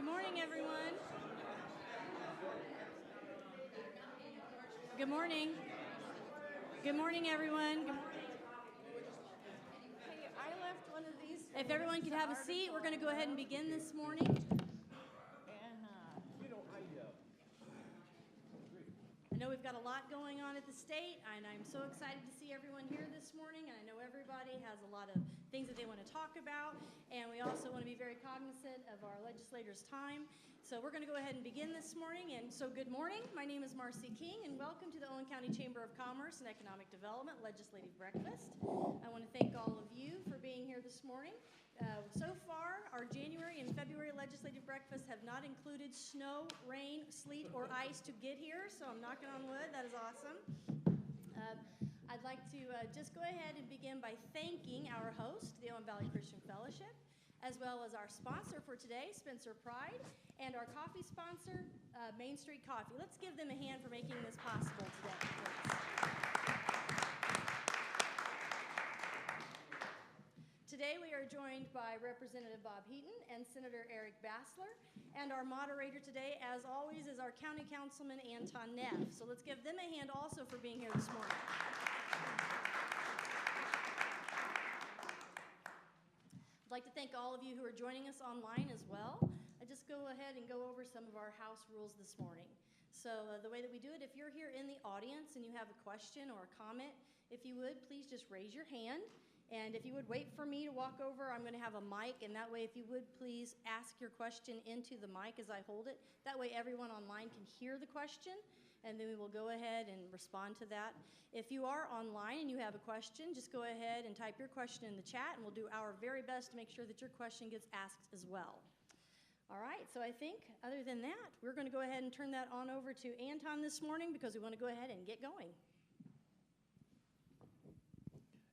Good morning, everyone. Good morning. Good morning, everyone. Good morning. Hey, I left one of these. If everyone could have a seat, we're going to go ahead and begin this morning. I know we've got a lot going on at the state, and I'm so excited to see everyone here this morning. And I know everybody has a lot of things that they want to talk about, and we also want to be very cognizant of our legislators' time. So we're going to go ahead and begin this morning. And so good morning. My name is Marcy King, and welcome to the Owen County Chamber of Commerce and Economic Development Legislative Breakfast. I want to thank all of you for being here this morning. So far, our January and February legislative breakfasts have not included snow, rain, sleet, or ice to get here, so I'm knocking on wood. That is awesome. I'd like to just go ahead and begin by thanking our host, the Owen Valley Christian Fellowship, as well as our sponsor for today, Spencer Pride, and our coffee sponsor, Main Street Coffee. Let's give them a hand for making this possible today, please. Today we are joined by Representative Bob Heaton and Senator Eric Bassler, and our moderator today, as always, is our County Councilman Anton Neff. So let's give them a hand also for being here this morning. I'd like to thank all of you who are joining us online as well. I just go ahead and go over some of our house rules this morning. So the way that we do it, if you're here in the audience and you have a question or a comment, if you would, please just raise your hand. And if you would wait for me to walk over, I'm going to have a mic, and that way, if you would, please ask your question into the mic as I hold it. That way, everyone online can hear the question, and then we will go ahead and respond to that. If you are online and you have a question, just go ahead and type your question in the chat, and we'll do our very best to make sure that your question gets asked as well. All right, so I think, other than that, we're going to go ahead and turn that on over to Anton this morning because we want to go ahead and get going.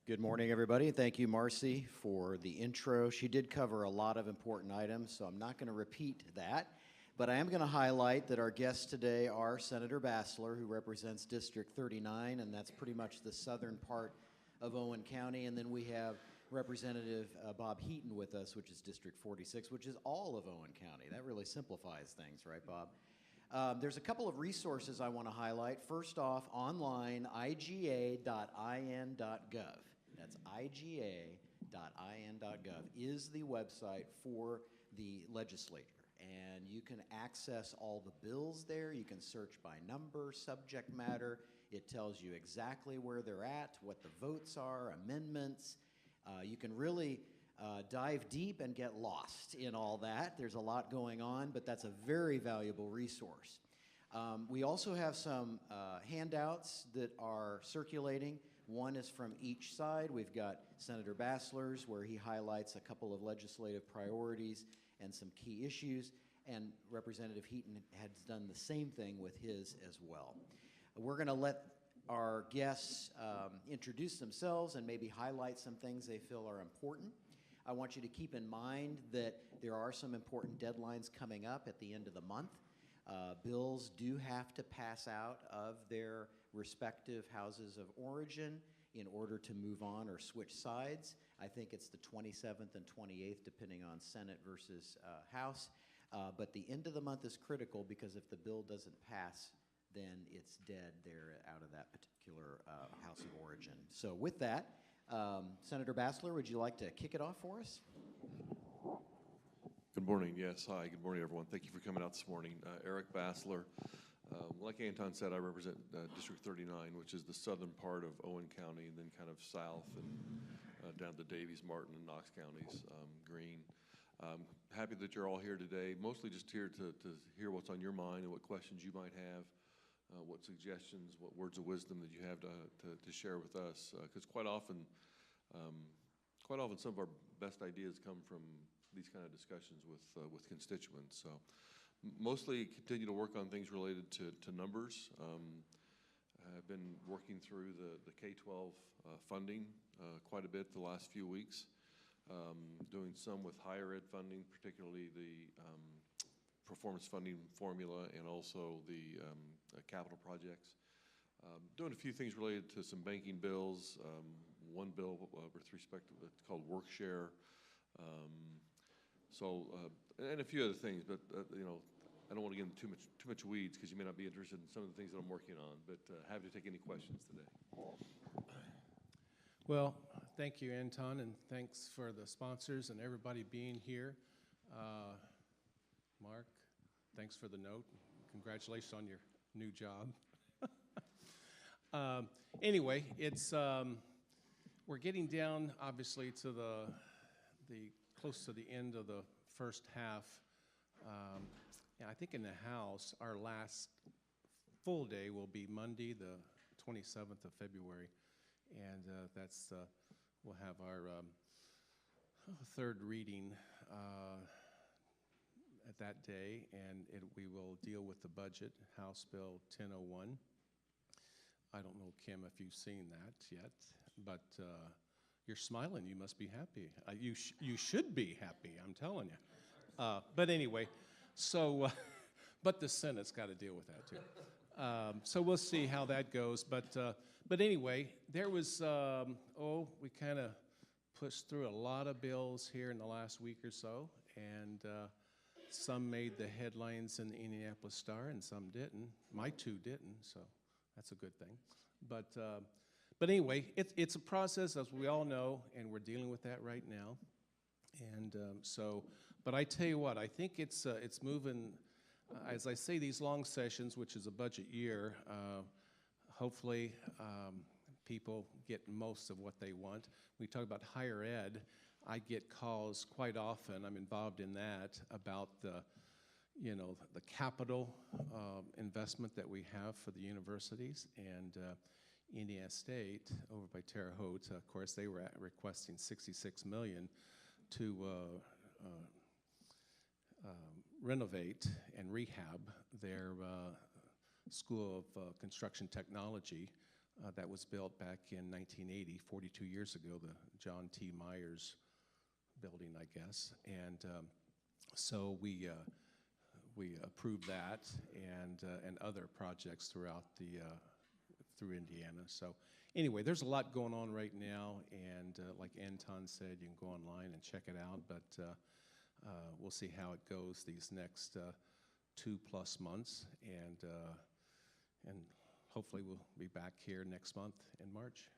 Good morning, everybody. Thank you, Marcy, for the intro. She did cover a lot of important items, so I'm not going to repeat that. But I am going to highlight that our guests today are Senator Bassler, who represents District 39, and that's pretty much the southern part of Owen County. And then we have Representative Bob Heaton with us, which is District 46, which is all of Owen County. That really simplifies things, right, Bob? There's a couple of resources I want to highlight. First off, online, iga.in.gov. That's iga.in.gov is the website for the legislature. And you can access all the bills there. You can search by number, subject matter. It tells you exactly where they're at, what the votes are, amendments. You can really dive deep and get lost in all that. There's a lot going on, but that's a very valuable resource. We also have some handouts that are circulating. One is from each side. We've got Senator Bassler's, where he highlights a couple of legislative priorities and some key issues, and Representative Heaton has done the same thing with his as well. We're going to let our guests introduce themselves and maybe highlight some things they feel are important. I want you to keep in mind that there are some important deadlines coming up at the end of the month. Bills do have to pass out of their respective houses of origin in order to move on or switch sides. I think it's the 27th and 28th, depending on Senate versus House. But the end of the month is critical because if the bill doesn't pass, then it's dead there out of that particular house of origin. So with that, Senator Bassler, would you like to kick it off for us? Good morning. Yes, hi. Good morning, everyone. Thank you for coming out this morning. Eric Bassler. Like Anton said, I represent District 39, which is the southern part of Owen County, and then kind of south and down to Davies, Martin, and Knox counties, Greene. Happy that you're all here today, mostly just here to hear what's on your mind and what questions you might have, what suggestions, what words of wisdom that you have to share with us. Because quite often some of our best ideas come from these kind of discussions with constituents. So mostly continue to work on things related to numbers. I've been working through the K-12 funding quite a bit the last few weeks, doing some with higher ed funding, particularly the performance funding formula and also the capital projects. Doing a few things related to some banking bills. One bill with respect to it's called WorkShare. So And a few other things, but, you know, I don't want to get into too much weeds because you may not be interested in some of the things that I'm working on, but happy to take any questions today. Well, thank you, Anton, and thanks for the sponsors and everybody being here. Mark, thanks for the note. Congratulations on your new job. Anyway, it's we're getting down, obviously, to the close to the end of the first half. I think in the House, our last full day will be Monday, the 27th of February, and that's we'll have our third reading at that day, and we will deal with the budget, House Bill 1001. I don't know, Kim, if you've seen that yet, but you're smiling. You must be happy. You should be happy, I'm telling you. But anyway, so, but the Senate's got to deal with that too. So we'll see how that goes. But anyway, there was, we kind of pushed through a lot of bills here in the last week or so, and some made the headlines in the Indianapolis Star, and some didn't. My two didn't, so that's a good thing. But anyway, it's a process, as we all know, and we're dealing with that right now. And but I tell you what, I think it's moving. As I say, these long sessions, which is a budget year, hopefully people get most of what they want. We talk about higher ed. I get calls quite often. I'm involved in that about the capital investment that we have for the universities, and Indiana State over by Terre Haute, of course, they were requesting $66 million to renovate and rehab their School of Construction Technology that was built back in 1980, 42 years ago, the John T. Myers building, I guess. And so we approved that and other projects throughout through Indiana. So anyway, there's a lot going on right now, and like Anton said, you can go online and check it out, but we'll see how it goes these next 2+ months, and hopefully we'll be back here next month in March.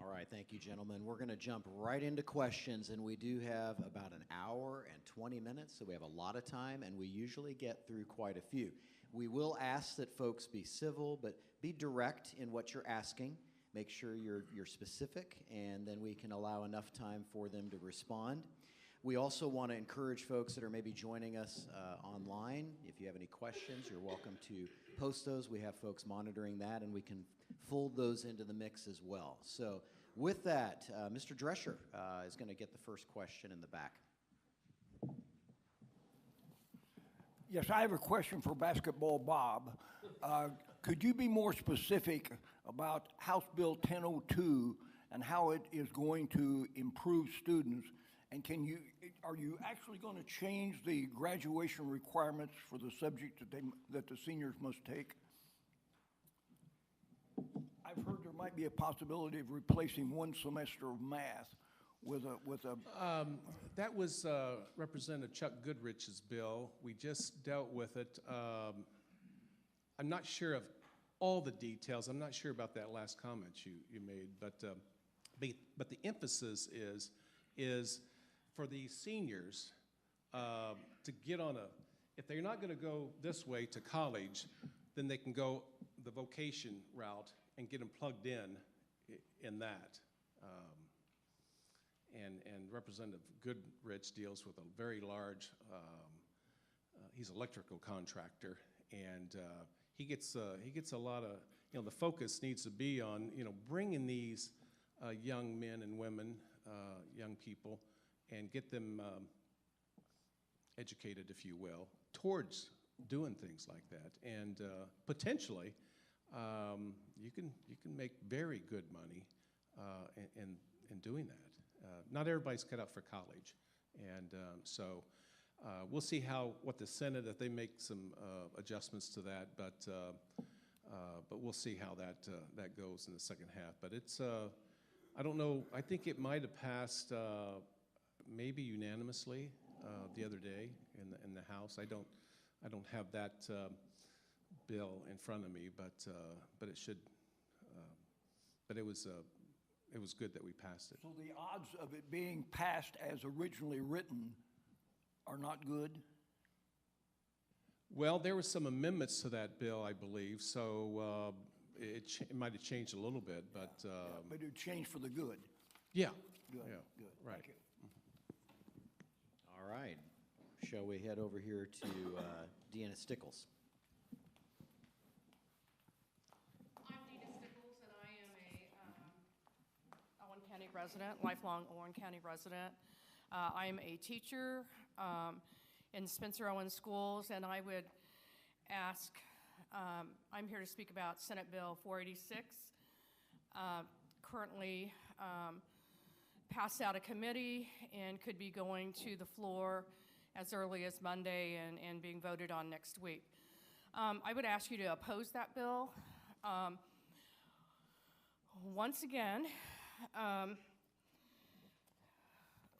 All right, thank you, gentlemen. We're going to jump right into questions, and we do have about an hour and 20 minutes, so we have a lot of time, and we usually get through quite a few. We will ask that folks be civil, but be direct in what you're asking. Make sure you're specific, and then we can allow enough time for them to respond. We also want to encourage folks that are maybe joining us online. If you have any questions, you're welcome to post those. We have folks monitoring that, and we can fold those into the mix as well. So with that, Mr. Drescher is going to get the first question in the back. Yes, I have a question for Basketball Bob. Could you be more specific about House Bill 1002 and how it is going to improve students? And are you actually going to change the graduation requirements for the subject that the seniors must take? I've heard there might be a possibility of replacing one semester of math with a. That was Representative Chuck Goodrich's bill. We just dealt with it. I'm not sure of all the details. I'm not sure about that last comment you made, but the emphasis is for these seniors to get on if they're not going to go this way to college, then they can go the vocation route and get them plugged in that. And Representative Goodrich deals with a very large, he's an electrical contractor, and he gets a lot of, the focus needs to be on, bringing these young men and women, young people, and get them educated, if you will, towards doing things like that. And potentially, you can make very good money in doing that. Not everybody's cut out for college, and so we'll see what the Senate, if they make some adjustments to that, but we'll see how that goes in the second half. But it's I don't know. I think it might have passed maybe unanimously the other day in the House. I don't have that bill in front of me, but it should. But it was good that we passed it. So the odds of it being passed as originally written are not good? Well, there were some amendments to that bill, I believe, so it might have changed a little bit, but But it changed for the good? yeah. Good, Yeah, good. right. Thank you. All right. Shall we head over here to Deanna Stickles? I'm Dina Stickles, and I am a Owen County resident, lifelong Owen County resident. I am a teacher in Spencer Owen Schools, and I would ask, I'm here to speak about Senate Bill 486, currently passed out of committee and could be going to the floor as early as Monday and being voted on next week. I would ask you to oppose that bill. Once again,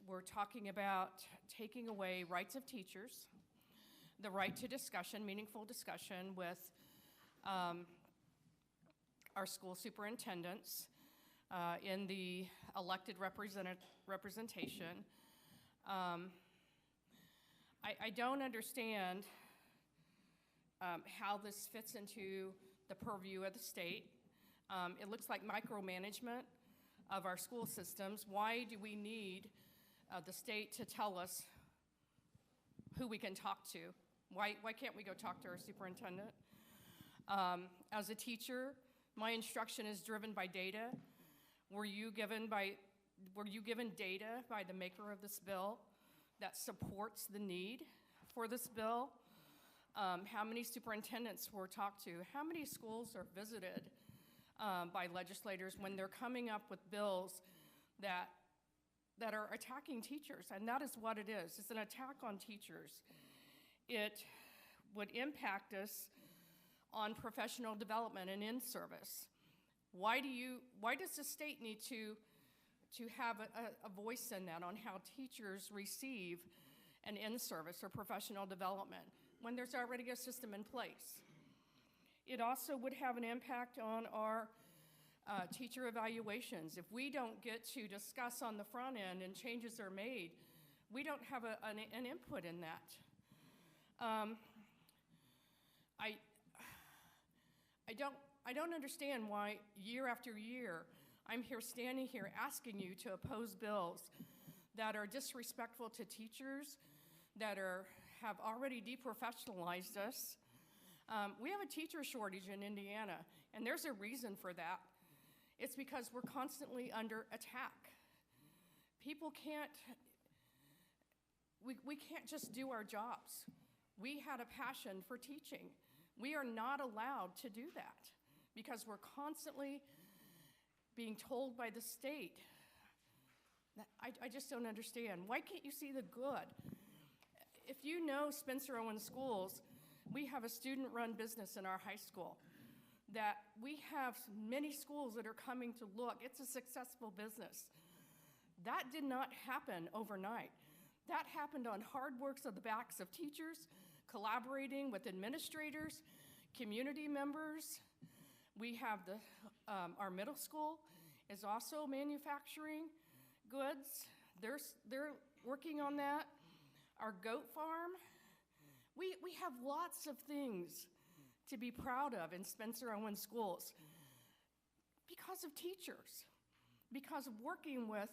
we're talking about taking away rights of teachers, the right to discussion, meaningful discussion with our school superintendents in the elected representation. I don't understand how this fits into the purview of the state. It looks like micromanagement of our school systems. Why do we need the state to tell us who we can talk to? Why can't we go talk to our superintendent? As a teacher, my instruction is driven by data. Were you given data by the maker of this bill that supports the need for this bill? How many superintendents were talked to? How many schools are visited by legislators when they're coming up with bills that are attacking teachers? And that is what it is. It's an attack on teachers. It would impact us on professional development and in-service. Why does the state need to have a voice in that on how teachers receive an in-service or professional development when there's already a system in place? It also would have an impact on our teacher evaluations. If we don't get to discuss on the front end and changes are made, we don't have an input in that. I don't understand why year after year I'm standing here asking you to oppose bills that are disrespectful to teachers, that have already deprofessionalized us. We have a teacher shortage in Indiana, and there's a reason for that. It's because we're constantly under attack. People we can't just do our jobs. We had a passion for teaching. We are not allowed to do that because we're constantly being told by the state. I just don't understand. Why can't you see the good? If you know Spencer Owen Schools, we have a student-run business in our high school that we have many schools that are coming to look. It's a successful business. That did not happen overnight. That happened on hard works of the backs of teachers, collaborating with administrators, community members. We have our middle school is also manufacturing goods. They're working on that. Our goat farm. We have lots of things to be proud of in Spencer Owen Schools because of teachers, because of working with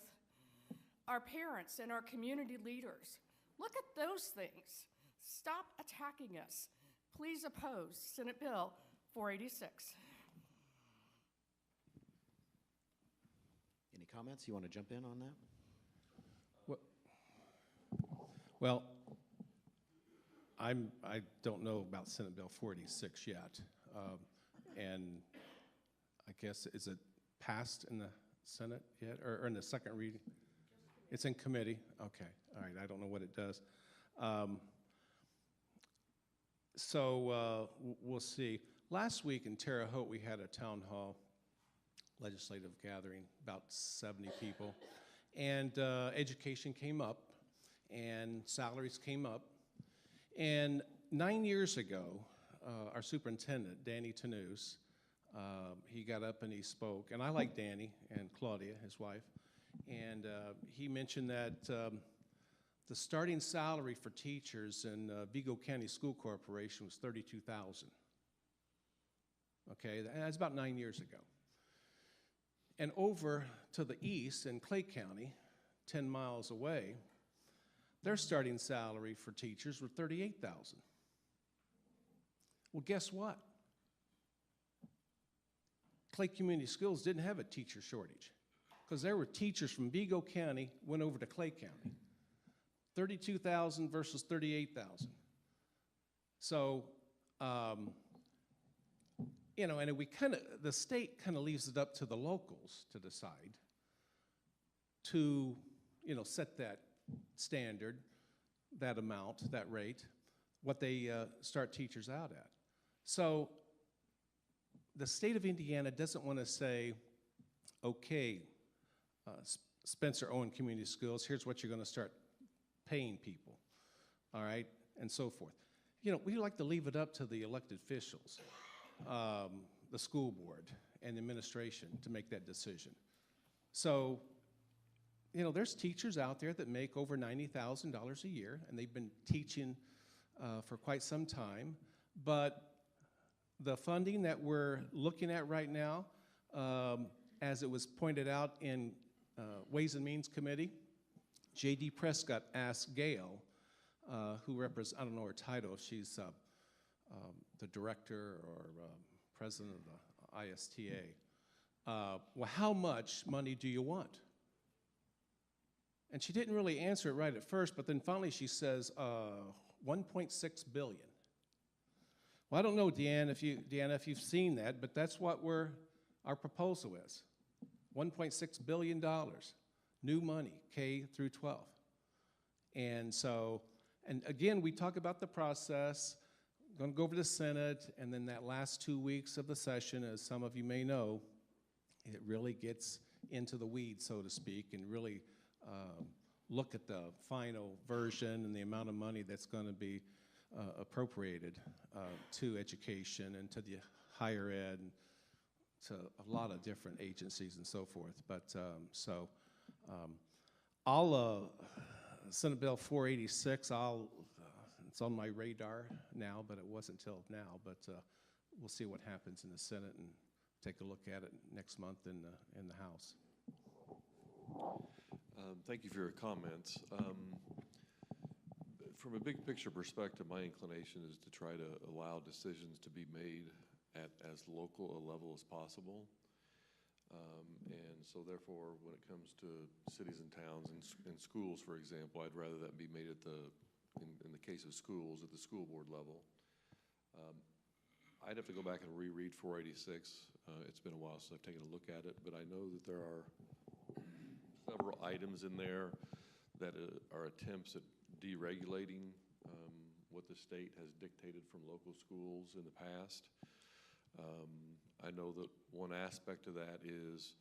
our parents and our community leaders. Look at those things. Stop attacking us. Please oppose Senate Bill 486. Any comments? You want to jump in on that? Well, I don't know about Senate Bill 486 yet, and I guess, is it passed in the Senate yet, or in the second reading? It's in committee. Okay, all right. I don't know what it does. So we'll see. Last week in Terre Haute, we had a town hall legislative gathering, about 70 people, and education came up. and salaries came up. And 9 years ago, our superintendent, Danny Tanous, he got up and he spoke, and I like Danny and Claudia, his wife, and he mentioned that the starting salary for teachers in Vigo County School Corporation was $32,000. Okay, that's about 9 years ago. And over to the east in Clay County, 10 miles away, their starting salary for teachers was $38,000. Well, guess what? Clay Community Schools didn't have a teacher shortage because there were teachers from Vigo County went over to Clay County. 32,000 versus 38,000. So, you know, and the state kind of leaves it up to the locals to decide to, you know, set that standard, that amount, that rate, what they start teachers out at. So the state of Indiana doesn't want to say, okay, Spencer Owen Community Schools, here's what you're going to start paying people, all right, and so forth. You know, we like to leave it up to the elected officials, the school board and administration to make that decision. So, you know, there's teachers out there that make over $90,000 a year, and they've been teaching for quite some time, but the funding that we're looking at right now, as it was pointed out in Ways and Means Committee, J.D. Prescott asked Gail, who represents, I don't know her title, if she's the director or president of the ISTA, well, how much money do you want? And she didn't really answer it right at first, but then finally she says, 1.6 billion. Well, I don't know, Deanna, if you've seen that, but that's what our proposal is. $1.6 billion, new money, K through 12. And so, and again, we talk about the process, going to go over to the Senate, and then that last 2 weeks of the session, as some of you may know, it really gets into the weeds, so to speak, and really look at the final version and the amount of money that's going to be appropriated to education and to the higher ed and to a lot of different agencies and so forth. But I'll Senate Bill 486. It's on my radar now, but it wasn't till now. But we'll see what happens in the Senate and take a look at it next month in the House. Thank you for your comments. From a big picture perspective, my inclination is to try to allow decisions to be made at as local a level as possible. And so therefore, when it comes to cities and towns and schools, for example, I'd rather that be made at in the case of schools, at the school board level. I'd have to go back and reread 486. It's been a while since I've taken a look at it, but I know that there are several items in there that are attempts at deregulating what the state has dictated from local schools in the past. I know that one aspect of that is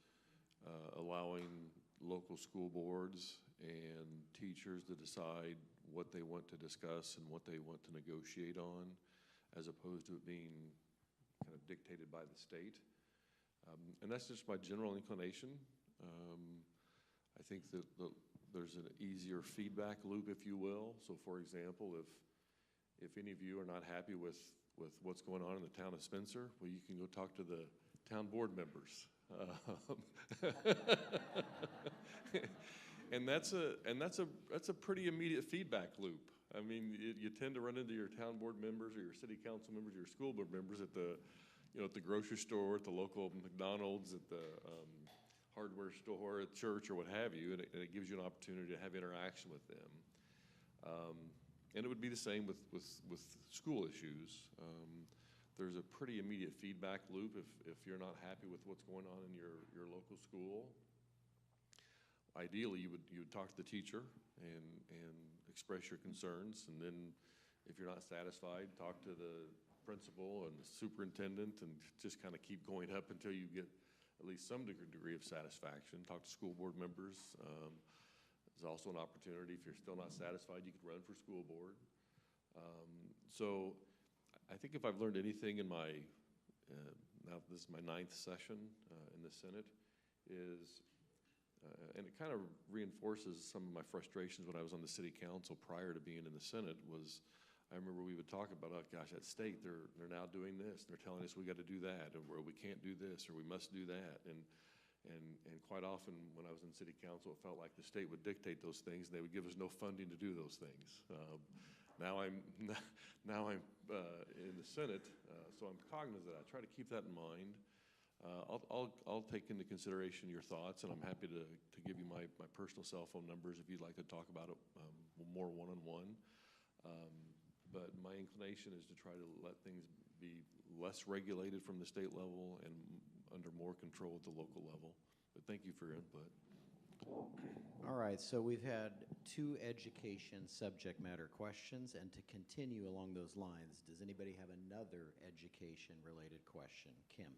allowing local school boards and teachers to decide what they want to discuss and what they want to negotiate on, as opposed to it being kind of dictated by the state. And that's just my general inclination. I think that there's an easier feedback loop, if you will. So, for example, if any of you are not happy with what's going on in the town of Spencer, well, you can go talk to the town board members. And that's a pretty immediate feedback loop. I mean, you tend to run into your town board members or your city council members or your school board members at the grocery store, at the local McDonald's, at the hardware store, at church, or what have you, and it gives you an opportunity to have interaction with them. And it would be the same with school issues. There's a pretty immediate feedback loop if you're not happy with what's going on in your local school. Ideally, you would talk to the teacher and express your concerns, and then if you're not satisfied, talk to the principal and the superintendent, and just kind of keep going up until you get at least some degree of satisfaction. Talk to school board members. There's also an opportunity, if you're still not satisfied, you could run for school board. So I think if I've learned anything in my, now this is my 9th session in the Senate, is, and it kind of reinforces some of my frustrations when I was on the city council prior to being in the Senate, was I remember we would talk about, oh gosh, that state, they're now doing this, and they're telling us we got to do that, or we can't do this, or we must do that. And quite often when I was in city council, it felt like the state would dictate those things, and they would give us no funding to do those things. Now I'm in the Senate, so I'm cognizant. I try to keep that in mind. I'll take into consideration your thoughts, and I'm happy to give you my personal cell phone numbers if you'd like to talk about it more one-on-one. But my inclination is to try to let things be less regulated from the state level and under more control at the local level. But thank you for your input. All right, so we've had 2 education subject matter questions, and to continue along those lines, does anybody have another education-related question? Kim.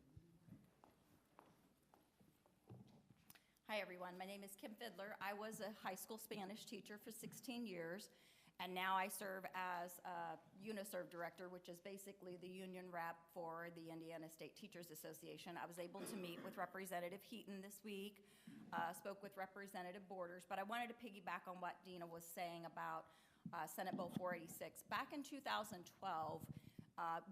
Hi, everyone. My name is Kim Fiddler. I was a high school Spanish teacher for 16 years, and now I serve as a UNISERV director, which is basically the union rep for the Indiana State Teachers Association. I was able to meet with Representative Heaton this week, spoke with Representative Borders, but I wanted to piggyback on what Dina was saying about Senate Bill 486. Back in 2012,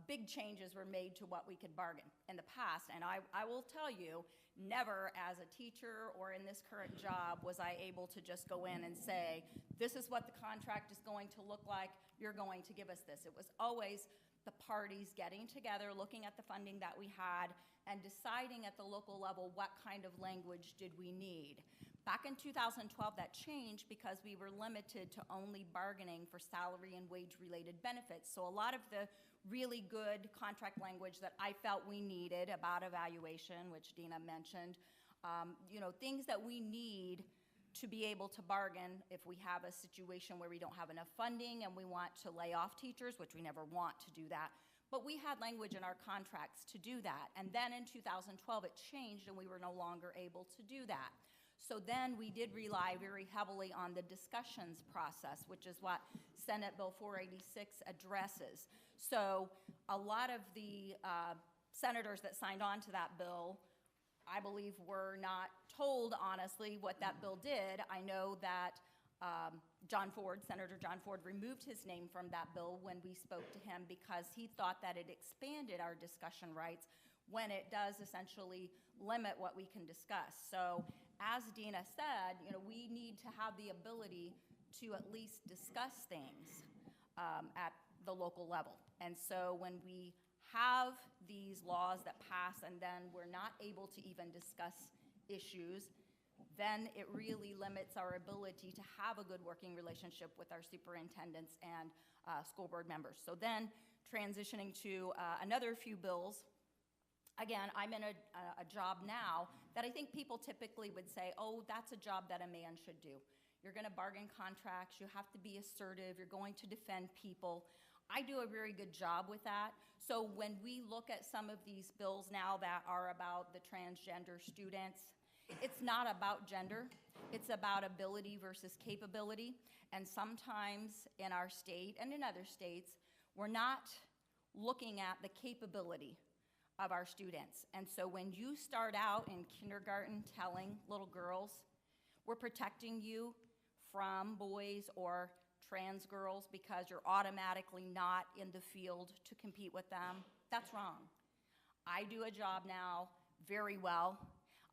big changes were made to what we could bargain in the past, and I will tell you, never as a teacher or in this current job was I able to just go in and say, this is what the contract is going to look like, you're going to give us this. It was always the parties getting together, looking at the funding that we had, and deciding at the local level what kind of language did we need. Back in 2012, that changed because we were limited to only bargaining for salary and wage-related benefits. So a lot of the really good contract language that I felt we needed about evaluation, which Dina mentioned, things that we need to be able to bargain if we have a situation where we don't have enough funding and we want to lay off teachers, which we never want to do that. But we had language in our contracts to do that. And then in 2012, it changed and we were no longer able to do that. So then we did rely very heavily on the discussions process, which is what Senate Bill 486 addresses. So a lot of the senators that signed on to that bill, I believe, were not told honestly what that bill did. I know that Senator John Ford removed his name from that bill when we spoke to him because he thought that it expanded our discussion rights when it does essentially limit what we can discuss. So as Dina said, we need to have the ability to at least discuss things at the local level. And so when we have these laws that pass and then we're not able to even discuss issues, then it really limits our ability to have a good working relationship with our superintendents and school board members. So then transitioning to another few bills. Again, I'm in a job now that I think people typically would say, oh, that's a job that a man should do. You're going to bargain contracts. You have to be assertive. You're going to defend people. I do a very good job with that. So when we look at some of these bills now that are about the transgender students, it's not about gender. It's about ability versus capability. And sometimes in our state and in other states, we're not looking at the capability of our students. And so when you start out in kindergarten telling little girls, we're protecting you from boys or trans girls because you're automatically not in the field to compete with them, that's wrong. I do a job now very well.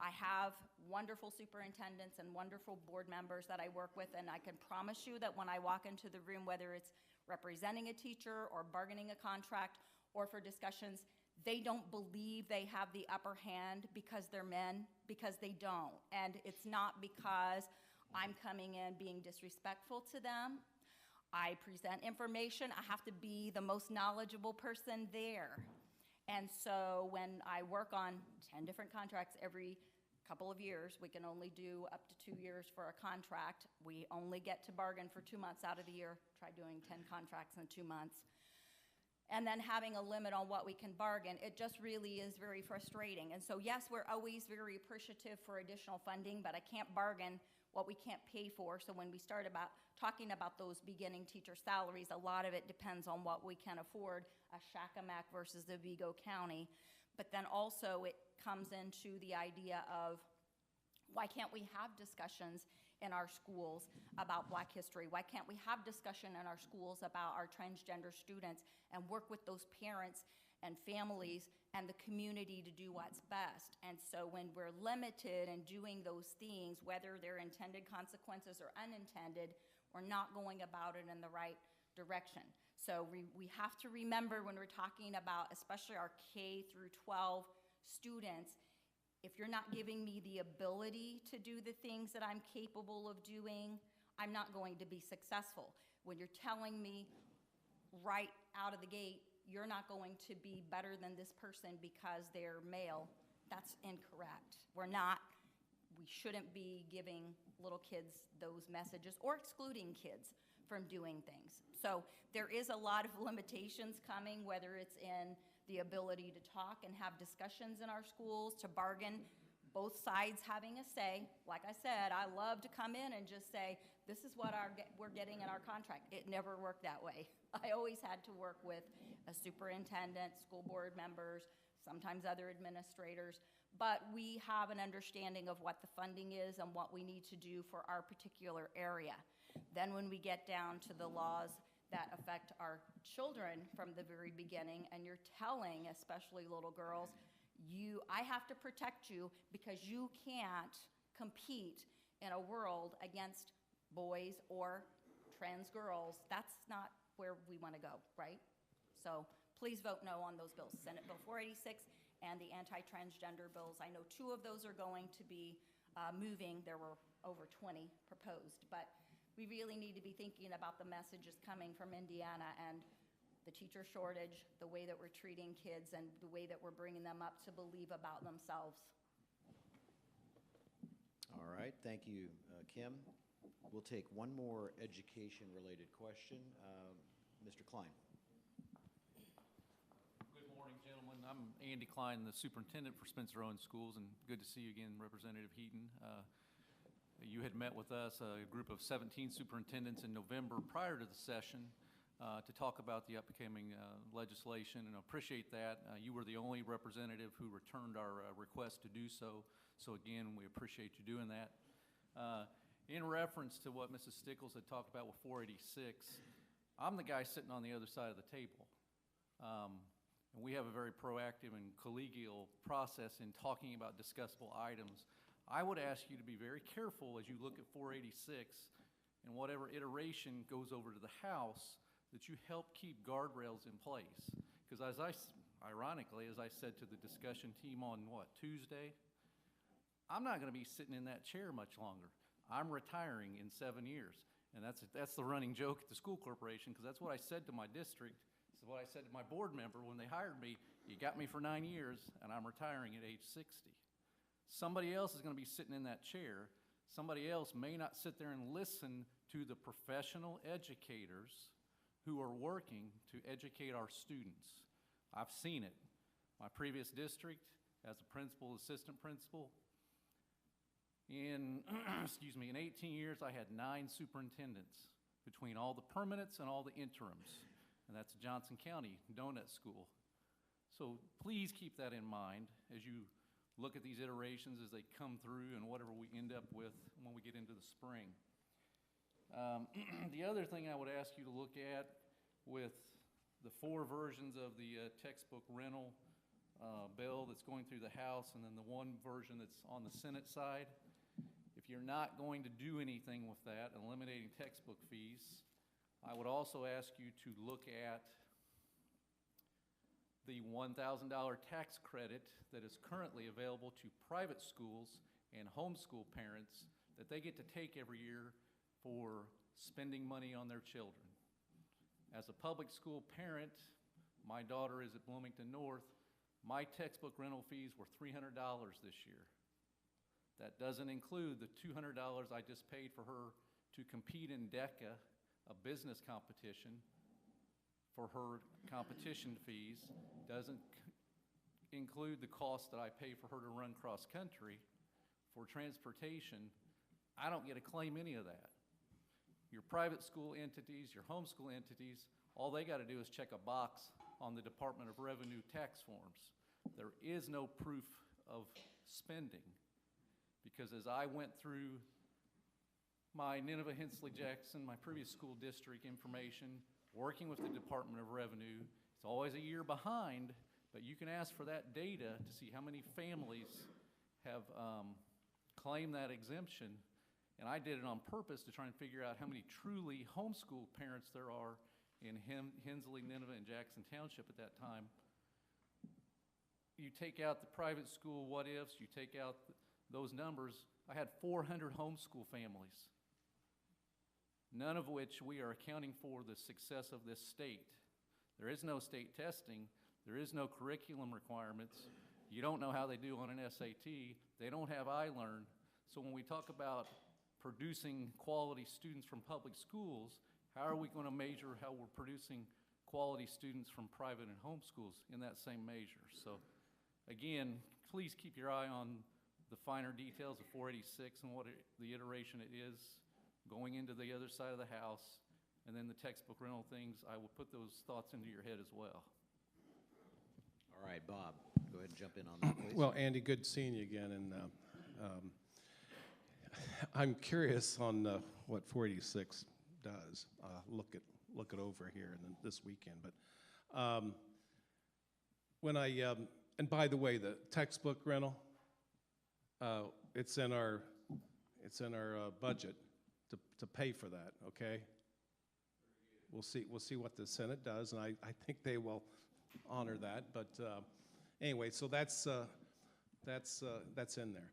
I have wonderful superintendents and wonderful board members that I work with, and I can promise you that when I walk into the room, whether it's representing a teacher or bargaining a contract or for discussions, they don't believe they have the upper hand because they're men, because they don't. And it's not because I'm coming in being disrespectful to them. I present information. I have to be the most knowledgeable person there. And so when I work on 10 different contracts every couple of years, we can only do up to 2 years for a contract. We only get to bargain for 2 months out of the year. Try doing 10 contracts in 2 months. And then having a limit on what we can bargain, it just really is very frustrating. And so yes, we're always very appreciative for additional funding, but I can't bargain what we can't pay for. So when we start talking about those beginning teacher salaries, a lot of it depends on what we can afford, a Shakamak versus the Vigo County. But then also it comes into the idea of, why can't we have discussions in our schools about Black history? Why can't we have discussion in our schools about our transgender students and work with those parents and families and the community to do what's best? And so when we're limited in doing those things, whether they're intended consequences or unintended, we're not going about it in the right direction. So we have to remember when we're talking about, especially our K through 12 students, if you're not giving me the ability to do the things that I'm capable of doing, I'm not going to be successful. When you're telling me right out of the gate, you're not going to be better than this person because they're male, that's incorrect. We shouldn't be giving little kids those messages or excluding kids from doing things. So there is a lot of limitations coming, whether it's in the ability to talk and have discussions in our schools, to bargain, both sides having a say. Like I said, I love to come in and just say, this is what we're getting in our contract. It never worked that way. I always had to work with a superintendent, school board members, sometimes other administrators, but we have an understanding of what the funding is and what we need to do for our particular area. Then when we get down to the laws that affect our children from the very beginning, and you're telling, especially little girls, I have to protect you because you can't compete in a world against boys or trans girls. That's not where we want to go, right? So please vote no on those bills, Senate Bill 486 and the anti-transgender bills. I know 2 of those are going to be moving. There were over 20 proposed, but we really need to be thinking about the messages coming from Indiana and the teacher shortage, the way that we're treating kids, and the way that we're bringing them up to believe about themselves. All right, thank you, Kim. We'll take one more education-related question. Mr. Klein. Good morning, gentlemen. I'm Andy Klein, the superintendent for Spencer Owens Schools, and good to see you again, Representative Heaton. You had met with us, a group of 17 superintendents in November prior to the session to talk about the upcoming legislation, and I appreciate that. You were the only representative who returned our request to do so. So again, we appreciate you doing that. In reference to what Mrs. Stickles had talked about with 486, I'm the guy sitting on the other side of the table. And we have a very proactive and collegial process in talking about discussable items. I would ask you to be very careful as you look at 486 and whatever iteration goes over to the House, that you help keep guardrails in place. Because ironically, as I said to the discussion team on Tuesday, I'm not going to be sitting in that chair much longer. I'm retiring in 7 years. And that's the running joke at the school corporation, because that's what I said to my district. It's what I said to my board member when they hired me. You got me for 9 years, and I'm retiring at age 60. Somebody else is going to be sitting in that chair. Somebody else may not sit there and listen to the professional educators who are working to educate our students. I've seen it. My previous district, as a principal, assistant principal, in, in 18 years, I had 9 superintendents between all the permanents and all the interims. And that's Johnson County Donut School. So please keep that in mind as you look at these iterations as they come through and whatever we end up with when we get into the spring. The other thing I would ask you to look at with the 4 versions of the textbook rental bill that's going through the House, and then the 1 version that's on the Senate side, if you're not going to do anything with that, eliminating textbook fees, I would also ask you to look at the $1,000 tax credit that is currently available to private schools and homeschool parents that they get to take every year for spending money on their children. As a public school parent, my daughter is at Bloomington North. My textbook rental fees were $300 this year. That doesn't include the $200 I just paid for her to compete in DECA, a business competition, for her competition fees. Doesn't include the cost that I pay for her to run cross country for transportation I don't get to claim any of that. Your private school entities, your homeschool entities, all they got to do is check a box on the Department of Revenue tax forms. There is no proof of spending, because as I went through my Nineveh, Hensley Jackson, my previous school district information, working with the Department of Revenue, it's always a year behind, but you can ask for that data to see how many families have claimed that exemption. And I did it on purpose to try and figure out how many truly homeschool parents there are in Hensley, Nineveh, and Jackson Township at that time. You take out the private school what-ifs, you take out those numbers, I had 400 homeschool families, none of which we are accounting for the success of this state. There is no state testing. There is no curriculum requirements. You don't know how they do on an SAT. They don't have iLearn. So when we talk about producing quality students from public schools, how are we going to measure how we're producing quality students from private and home schools in that same measure? So again, please keep your eye on the finer details of 486 and what the iteration it is going into the other side of the house, and then the textbook rental things. I will put those thoughts into your head as well. All right, Bob, go ahead and jump in on that, please. Well, Andy, good seeing you again, and I'm curious on what 486 does. Look it over here this weekend. But when and by the way, the textbook rental, it's in our budget to pay for that. Okay. We'll see what the Senate does, and I think they will honor that. But anyway, so that's in there.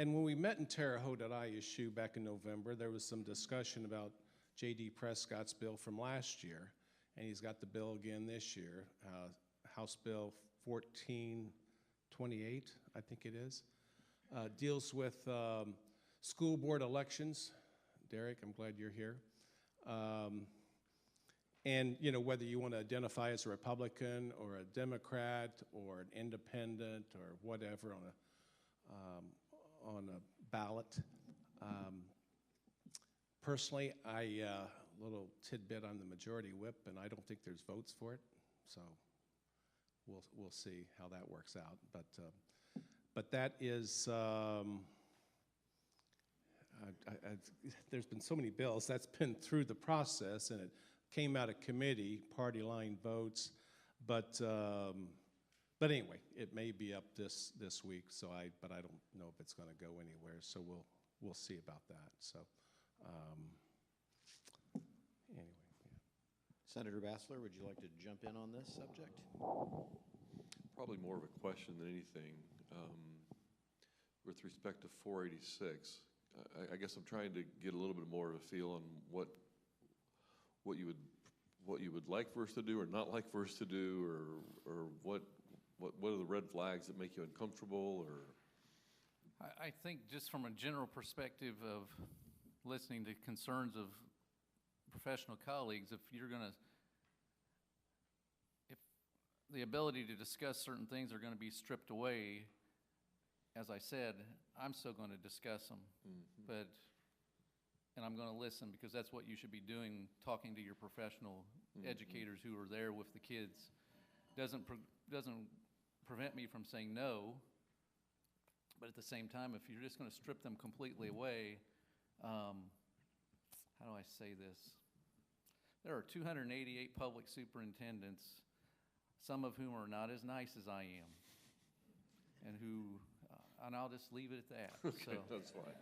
And when we met in Terre Haute at ISU back in November, there was some discussion about J.D. Prescott's bill from last year, and he's got the bill again this year, House Bill 1428, I think it is, deals with school board elections. Derek, I'm glad you're here. And you know, whether you want to identify as a Republican or a Democrat or an independent or whatever on a ballot. Personally, little tidbit on the majority whip, and I don't think there's votes for it, so we'll see how that works out. But that is there's been so many bills that's been through the process, and it came out of committee, party line votes, but anyway, it may be up this week. But I don't know if it's going to go anywhere. So we'll see about that. So anyway, yeah. Senator Bassler, would you like to jump in on this subject? Probably more of a question than anything. With respect to 486, I guess I'm trying to get a little bit more of a feel on what you would like for us to do or not like for us to do, or what are the red flags that make you uncomfortable? Or I think just from a general perspective of listening to concerns of professional colleagues, if the ability to discuss certain things are going to be stripped away, as I said, I'm still going to discuss them, and I'm going to listen, because that's what you should be doing, talking to your professional educators who are there with the kids. Doesn't prevent me from saying no, but at the same time, if you're just going to strip them completely away, how do I say this? There are 288 public superintendents, some of whom are not as nice as I am, and I'll just leave it at that. Okay, so. That's fine.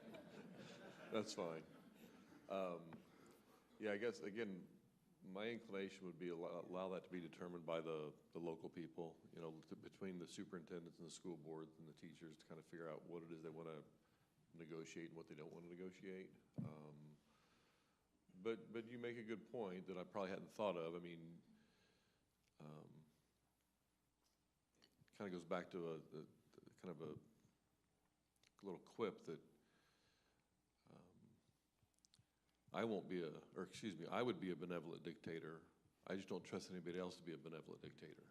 That's fine. Yeah, I guess, again, my inclination would be allow that to be determined by the local people, you know, between the superintendents and the school boards and the teachers, to kind of figure out what it is they want to negotiate and what they don't want to negotiate. But you make a good point that I probably hadn't thought of. I mean, kind of goes back to a kind of a little quip that I would be a benevolent dictator. I just don't trust anybody else to be a benevolent dictator.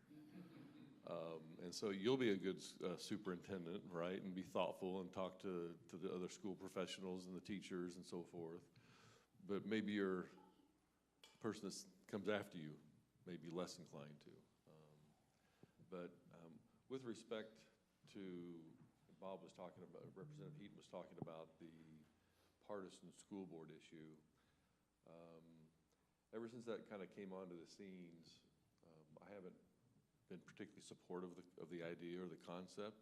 And so you'll be a good superintendent, right, and be thoughtful and talk to the other school professionals and the teachers and so forth. But maybe your person that comes after you may be less inclined to. But with respect to, Bob was talking about, Representative Heaton was talking about the partisan school board issue. Ever since that kind of came onto the scenes, I haven't been particularly supportive of the idea or the concept.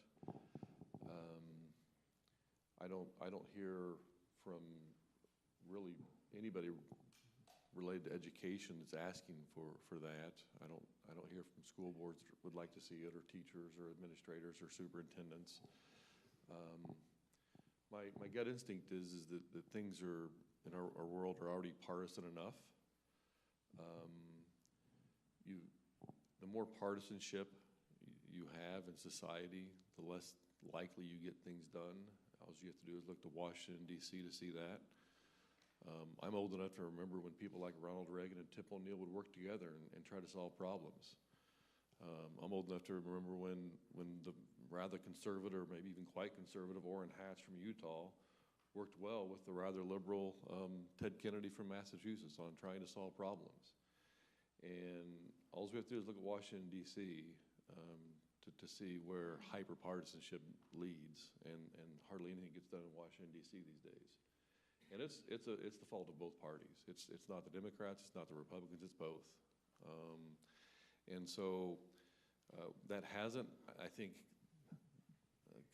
I don't hear from really anybody related to education that's asking for that. I don't hear from school boards that would like to see it, or teachers or administrators or superintendents. My gut instinct is that things are in our world are already partisan enough. The more partisanship you have in society, the less likely you get things done. All you have to do is look to Washington, D.C. to see that. I'm old enough to remember when people like Ronald Reagan and Tip O'Neill would work together and try to solve problems. I'm old enough to remember when the rather conservative, or maybe even quite conservative, Orrin Hatch from Utah worked well with the rather liberal Ted Kennedy from Massachusetts on trying to solve problems. And all we have to do is look at Washington, D.C. To see where hyper-partisanship leads, and hardly anything gets done in Washington, D.C. these days. And it's the fault of both parties. It's not the Democrats, it's not the Republicans, it's both. And so that hasn't, I think,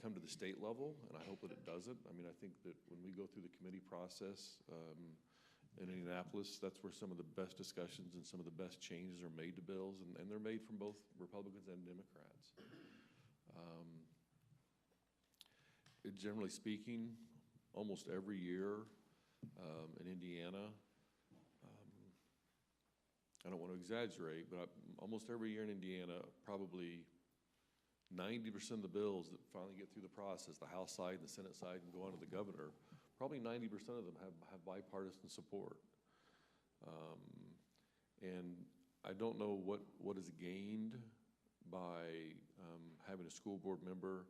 come to the state level, and I hope that it doesn't. I mean, I think that when we go through the committee process in Indianapolis, that's where some of the best discussions and some of the best changes are made to bills, and they're made from both Republicans and Democrats. Generally speaking, almost every year in Indiana, I don't want to exaggerate, but almost every year in Indiana, probably 90% of the bills that finally get through the process, the House side and the Senate side, and go on to the governor, probably 90% of them have bipartisan support. And I don't know what is gained by having a school board member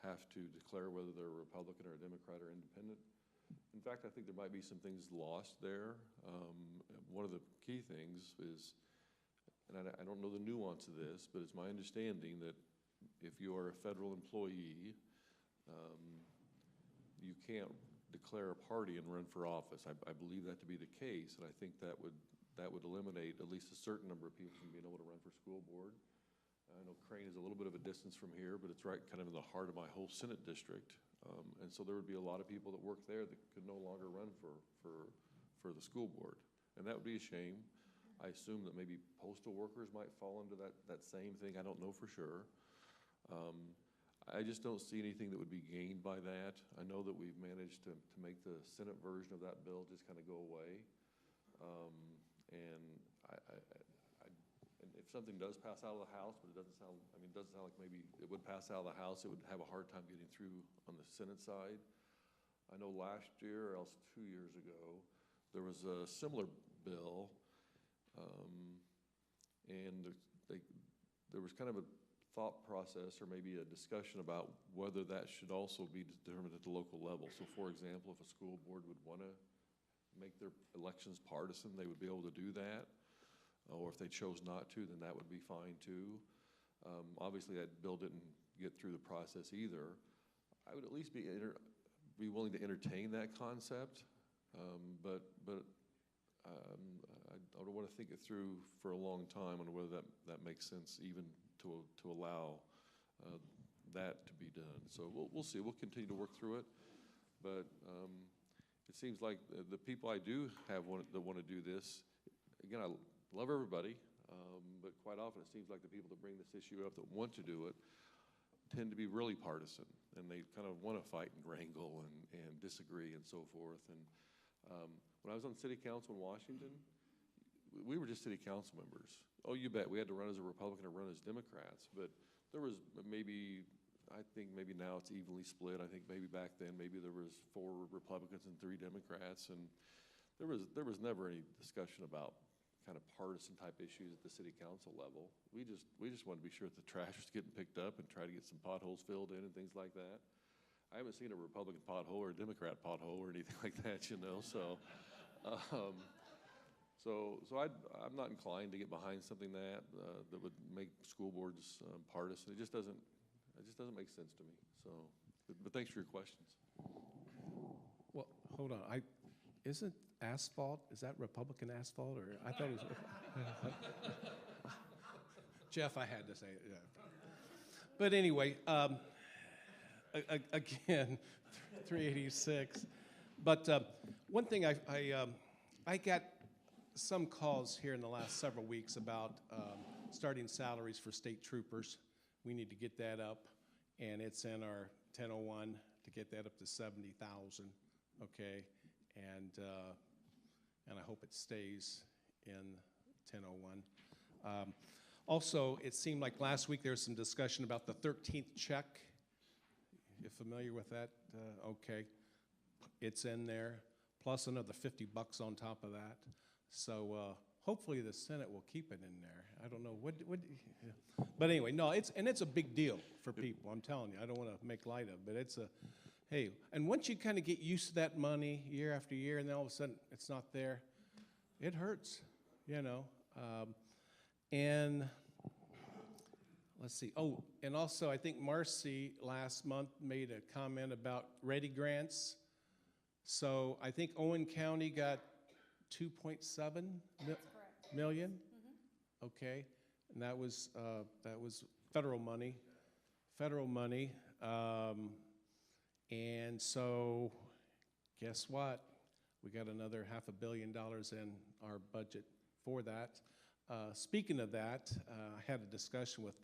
have to declare whether they're a Republican or a Democrat or independent. In fact, I think there might be some things lost there. One of the key things is, and I don't know the nuance of this, but it's my understanding that if you are a federal employee, you can't declare a party and run for office. I believe that to be the case, and I think that would eliminate at least a certain number of people from being able to run for school board. I know Crane is a little bit of a distance from here, but it's right kind of in the heart of my whole Senate district. And so there would be a lot of people that work there that could no longer run for the school board. And that would be a shame. I assume that maybe postal workers might fall into that same thing. I don't know for sure. I just don't see anything that would be gained by that. I know that we've managed to make the Senate version of that bill just kind of go away. And and if something does pass out of the House, but it doesn't sound like maybe it would pass out of the House, it would have a hard time getting through on the Senate side. I know last year, or else 2 years ago, there was a similar bill, and there was kind of a thought process or maybe a discussion about whether that should also be determined at the local level. So for example, if a school board would want to make their elections partisan, they would be able to do that. Or if they chose not to, then that would be fine too. Obviously, that bill didn't get through the process either. I would at least be willing to entertain that concept, but I would want to think it through for a long time on whether that makes sense even to allow that to be done. So we'll see. We'll continue to work through it, but it seems like the people I do have that want to do this, again, I love everybody, but quite often it seems like the people that bring this issue up that want to do it tend to be really partisan, and they kind of want to fight and wrangle and disagree and so forth. And when I was on city council in Washington, we were just city council members. Oh, you bet, we had to run as a Republican or run as Democrats, but there was maybe, I think maybe now it's evenly split. I think maybe back then, maybe there was 4 Republicans and 3 Democrats, and there was never any discussion about kind of partisan type issues at the city council level. We just want to be sure that the trash is getting picked up and try to get some potholes filled in and things like that. I haven't seen a Republican pothole or a Democrat pothole or anything like that, you know, so. I'm not inclined to get behind something that would make school boards partisan. It just doesn't make sense to me. So, but thanks for your questions. Well, hold on. Isn't asphalt, is that Republican asphalt, or I thought it was. Jeff, I had to say it, yeah. But anyway, again, 386. But one thing I got some calls here in the last several weeks about starting salaries for state troopers. We need to get that up, and it's in our 1001 to get that up to 70,000. Okay, and I hope it stays in 1001. Also, it seemed like last week there was some discussion about the 13th check. You familiar with that? Okay, it's in there, plus another $50 on top of that. So hopefully the Senate will keep it in there. I don't know yeah. But anyway, no, it's a big deal for people. I'm telling you, I don't want to make light of it, but it's a. Hey, and once you kind of get used to that money year after year, and then all of a sudden it's not there, it hurts, you know. And let's see. Oh, and also I think Marcy last month made a comment about Ready Grants. So I think Owen County got 2.7 million. Mm-hmm. Okay, and that was federal money. And so, guess what? We got another $500 million in our budget for that. Speaking of that, I had a discussion with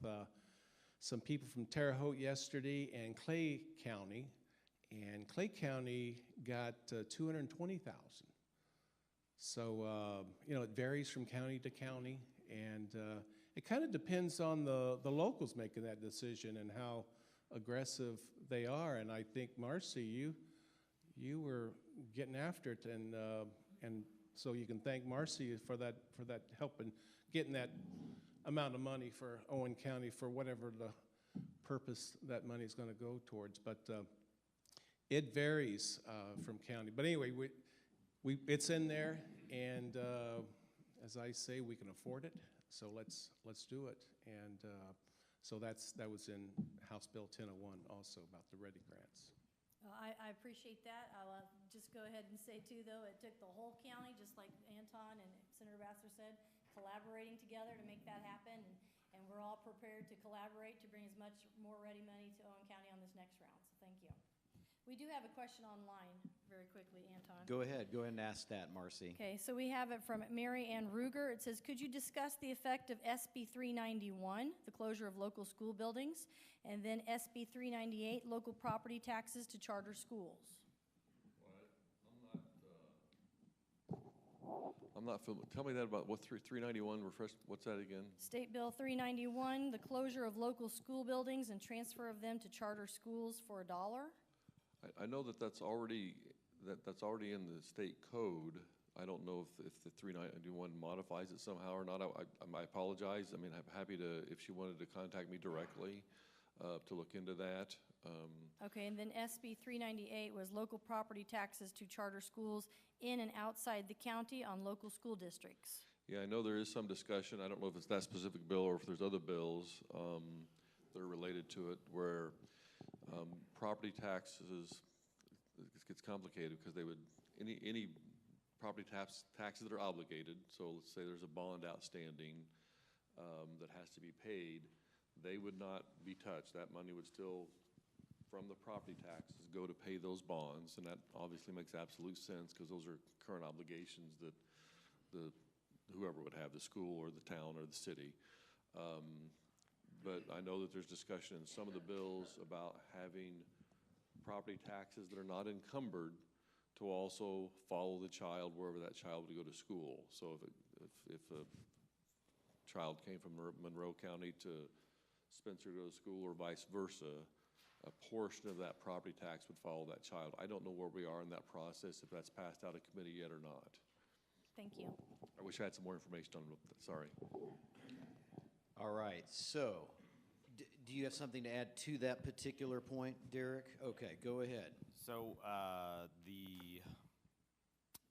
some people from Terre Haute yesterday and Clay County, and Clay County got 220,000. So you know, it varies from county to county, and it kind of depends on the locals making that decision and how aggressive they are. And I think Marcy, you were getting after it, and so you can thank Marcy for that help in getting that amount of money for Owen County for whatever the purpose that money is going to go towards. But it varies from county. But anyway, it's in there, and as I say, we can afford it. So let's do it. And so that was in House Bill 1001 also about the Ready Grants. I appreciate that. I'll just go ahead and say too, though, it took the whole county, just like Anton and Senator Vassar said, collaborating together to make that happen. And we're all prepared to collaborate to bring as much more ready money to Owen County on this next round. So thank you. We do have a question online very quickly, Anton. Go ahead and ask that, Marcy. Okay, so we have it from Mary Ann Ruger. It says, could you discuss the effect of SB 391, the closure of local school buildings, and then SB 398, local property taxes to charter schools? I'm not familiar. Tell me that about what 391, refresh, what's that again? State Bill 391, the closure of local school buildings and transfer of them to charter schools for $1. I know that's already in the state code. I don't know if the 391 modifies it somehow or not. I apologize. I mean, I'm happy to, if she wanted to contact me directly to look into that. Okay, and then SB 398 was local property taxes to charter schools in and outside the county on local school districts. Yeah, I know there is some discussion. I don't know if it's that specific bill or if there's other bills that are related to it where property taxes, it gets complicated because they would, any property taxes that are obligated, so let's say there's a bond outstanding that has to be paid, they would not be touched. That money would still, from the property taxes, go to pay those bonds, and that obviously makes absolute sense because those are current obligations that whoever would have, the school or the town or the city. But I know that there's discussion in some of the bills about having property taxes that are not encumbered to also follow the child wherever that child would go to school. So if a child came from Monroe County to Spencer to go to school or vice versa, a portion of that property tax would follow that child. I don't know where we are in that process, if that's passed out of committee yet or not. Thank you. I wish I had some more information on it. Sorry. All right, so, do you have something to add to that particular point, Derek? Okay, go ahead. So the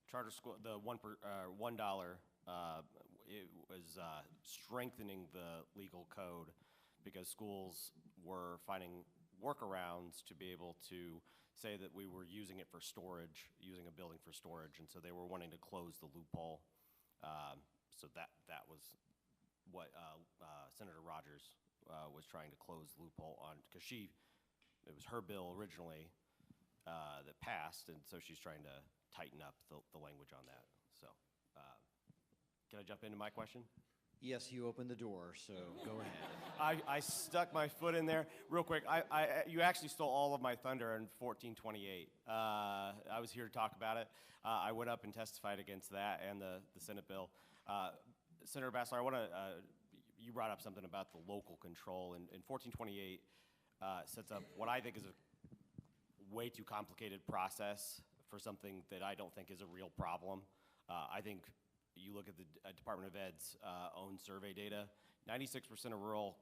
charter school, the $1, it was strengthening the legal code because schools were finding workarounds to be able to say that we were using it for storage, using a building for storage, and so they were wanting to close the loophole. So that was what Senator Rogers was trying to close the loophole on, because it was her bill originally that passed, and so she's trying to tighten up the language on that. So, can I jump into my question? Yes, you opened the door, so go ahead. I stuck my foot in there real quick. You actually stole all of my thunder in 1428. I was here to talk about it. I went up and testified against that and the Senate bill. Senator Bassler, you brought up something about the local control, and 1428 sets up what I think is a way too complicated process for something that I don't think is a real problem. I think you look at the Department of Ed's own survey data, 96% of rural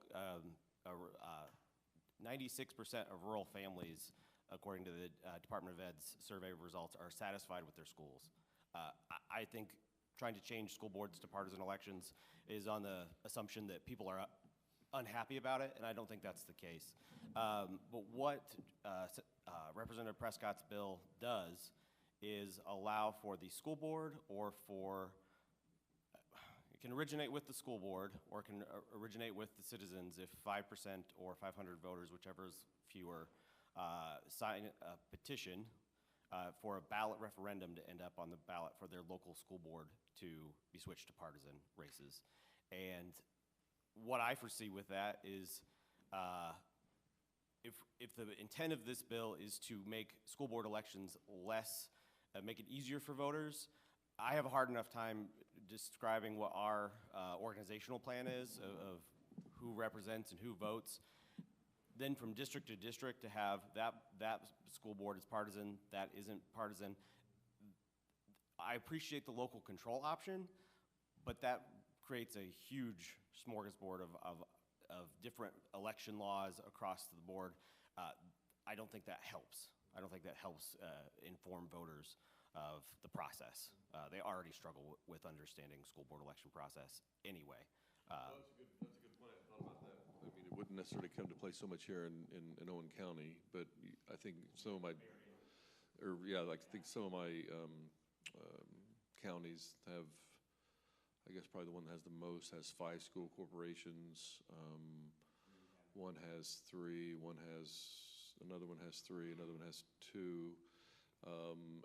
families, according to the Department of Ed's survey results, are satisfied with their schools. I think trying to change school boards to partisan elections is on the assumption that people are unhappy about it, and I don't think that's the case. But what Representative Prescott's bill does is allow for the school board, or it can originate with the school board, or it can originate with the citizens if 5% or 500 voters, whichever is fewer, sign a petition for a ballot referendum to end up on the ballot for their local school board to be switched to partisan races. And what I foresee with that is if the intent of this bill is to make school board elections less, make it easier for voters, I have a hard enough time describing what our organizational plan is of who represents and who votes. Then from district to district to have that school board is partisan, that isn't partisan. I appreciate the local control option, but that creates a huge smorgasbord of different election laws across the board. I don't think that helps. I don't think that helps inform voters of the process. They already struggle with understanding school board election process anyway. That's a good point. I thought about that. I mean, it wouldn't necessarily come to play so much here in Owen County, but I think some of my, I think some of my counties have, I guess probably the one that has the most has 5 school corporations. One has 3, another one has 3, another one has 2.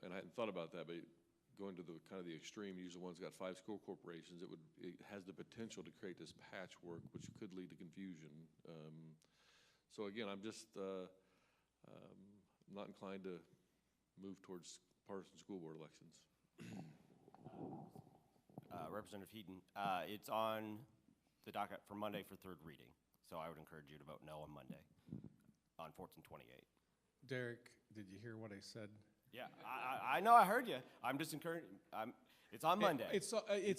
And I hadn't thought about that, but going to the kind of the extreme, use the one's got 5 school corporations, it has the potential to create this patchwork, which could lead to confusion. So again, I'm just not inclined to move towards partisan school board elections. Representative Heaton, it's on the docket for Monday for 3rd reading, so I would encourage you to vote no on Monday on 1428. Derek, did you hear what I said? Yeah, I know, I heard you. I'm just encouraging. It's on Monday. It's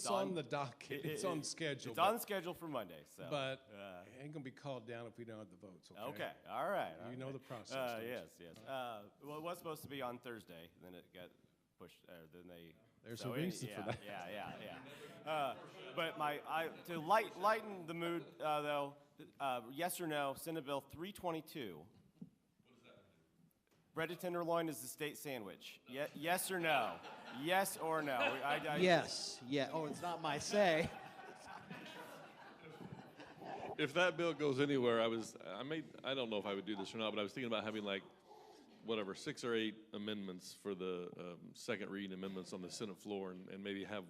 on the docket. It's on schedule. It's on schedule for Monday. So, but it ain't gonna be called down if we don't have the votes. Okay. Okay. All right. You know the process. Yes. Well, it was supposed to be on Thursday, then it got pushed. Then they. There's a reason for that. Yeah. But to lighten the mood, though, yes or no, Senate Bill 322. Breaded tenderloin is the state sandwich. Yes or no? Yes or no? Yes. Yeah. Oh, it's not my say. If that bill goes anywhere, I don't know if I would do this or not, but I was thinking about having 6 or 8 amendments for the second reading amendments on the Senate floor, and maybe have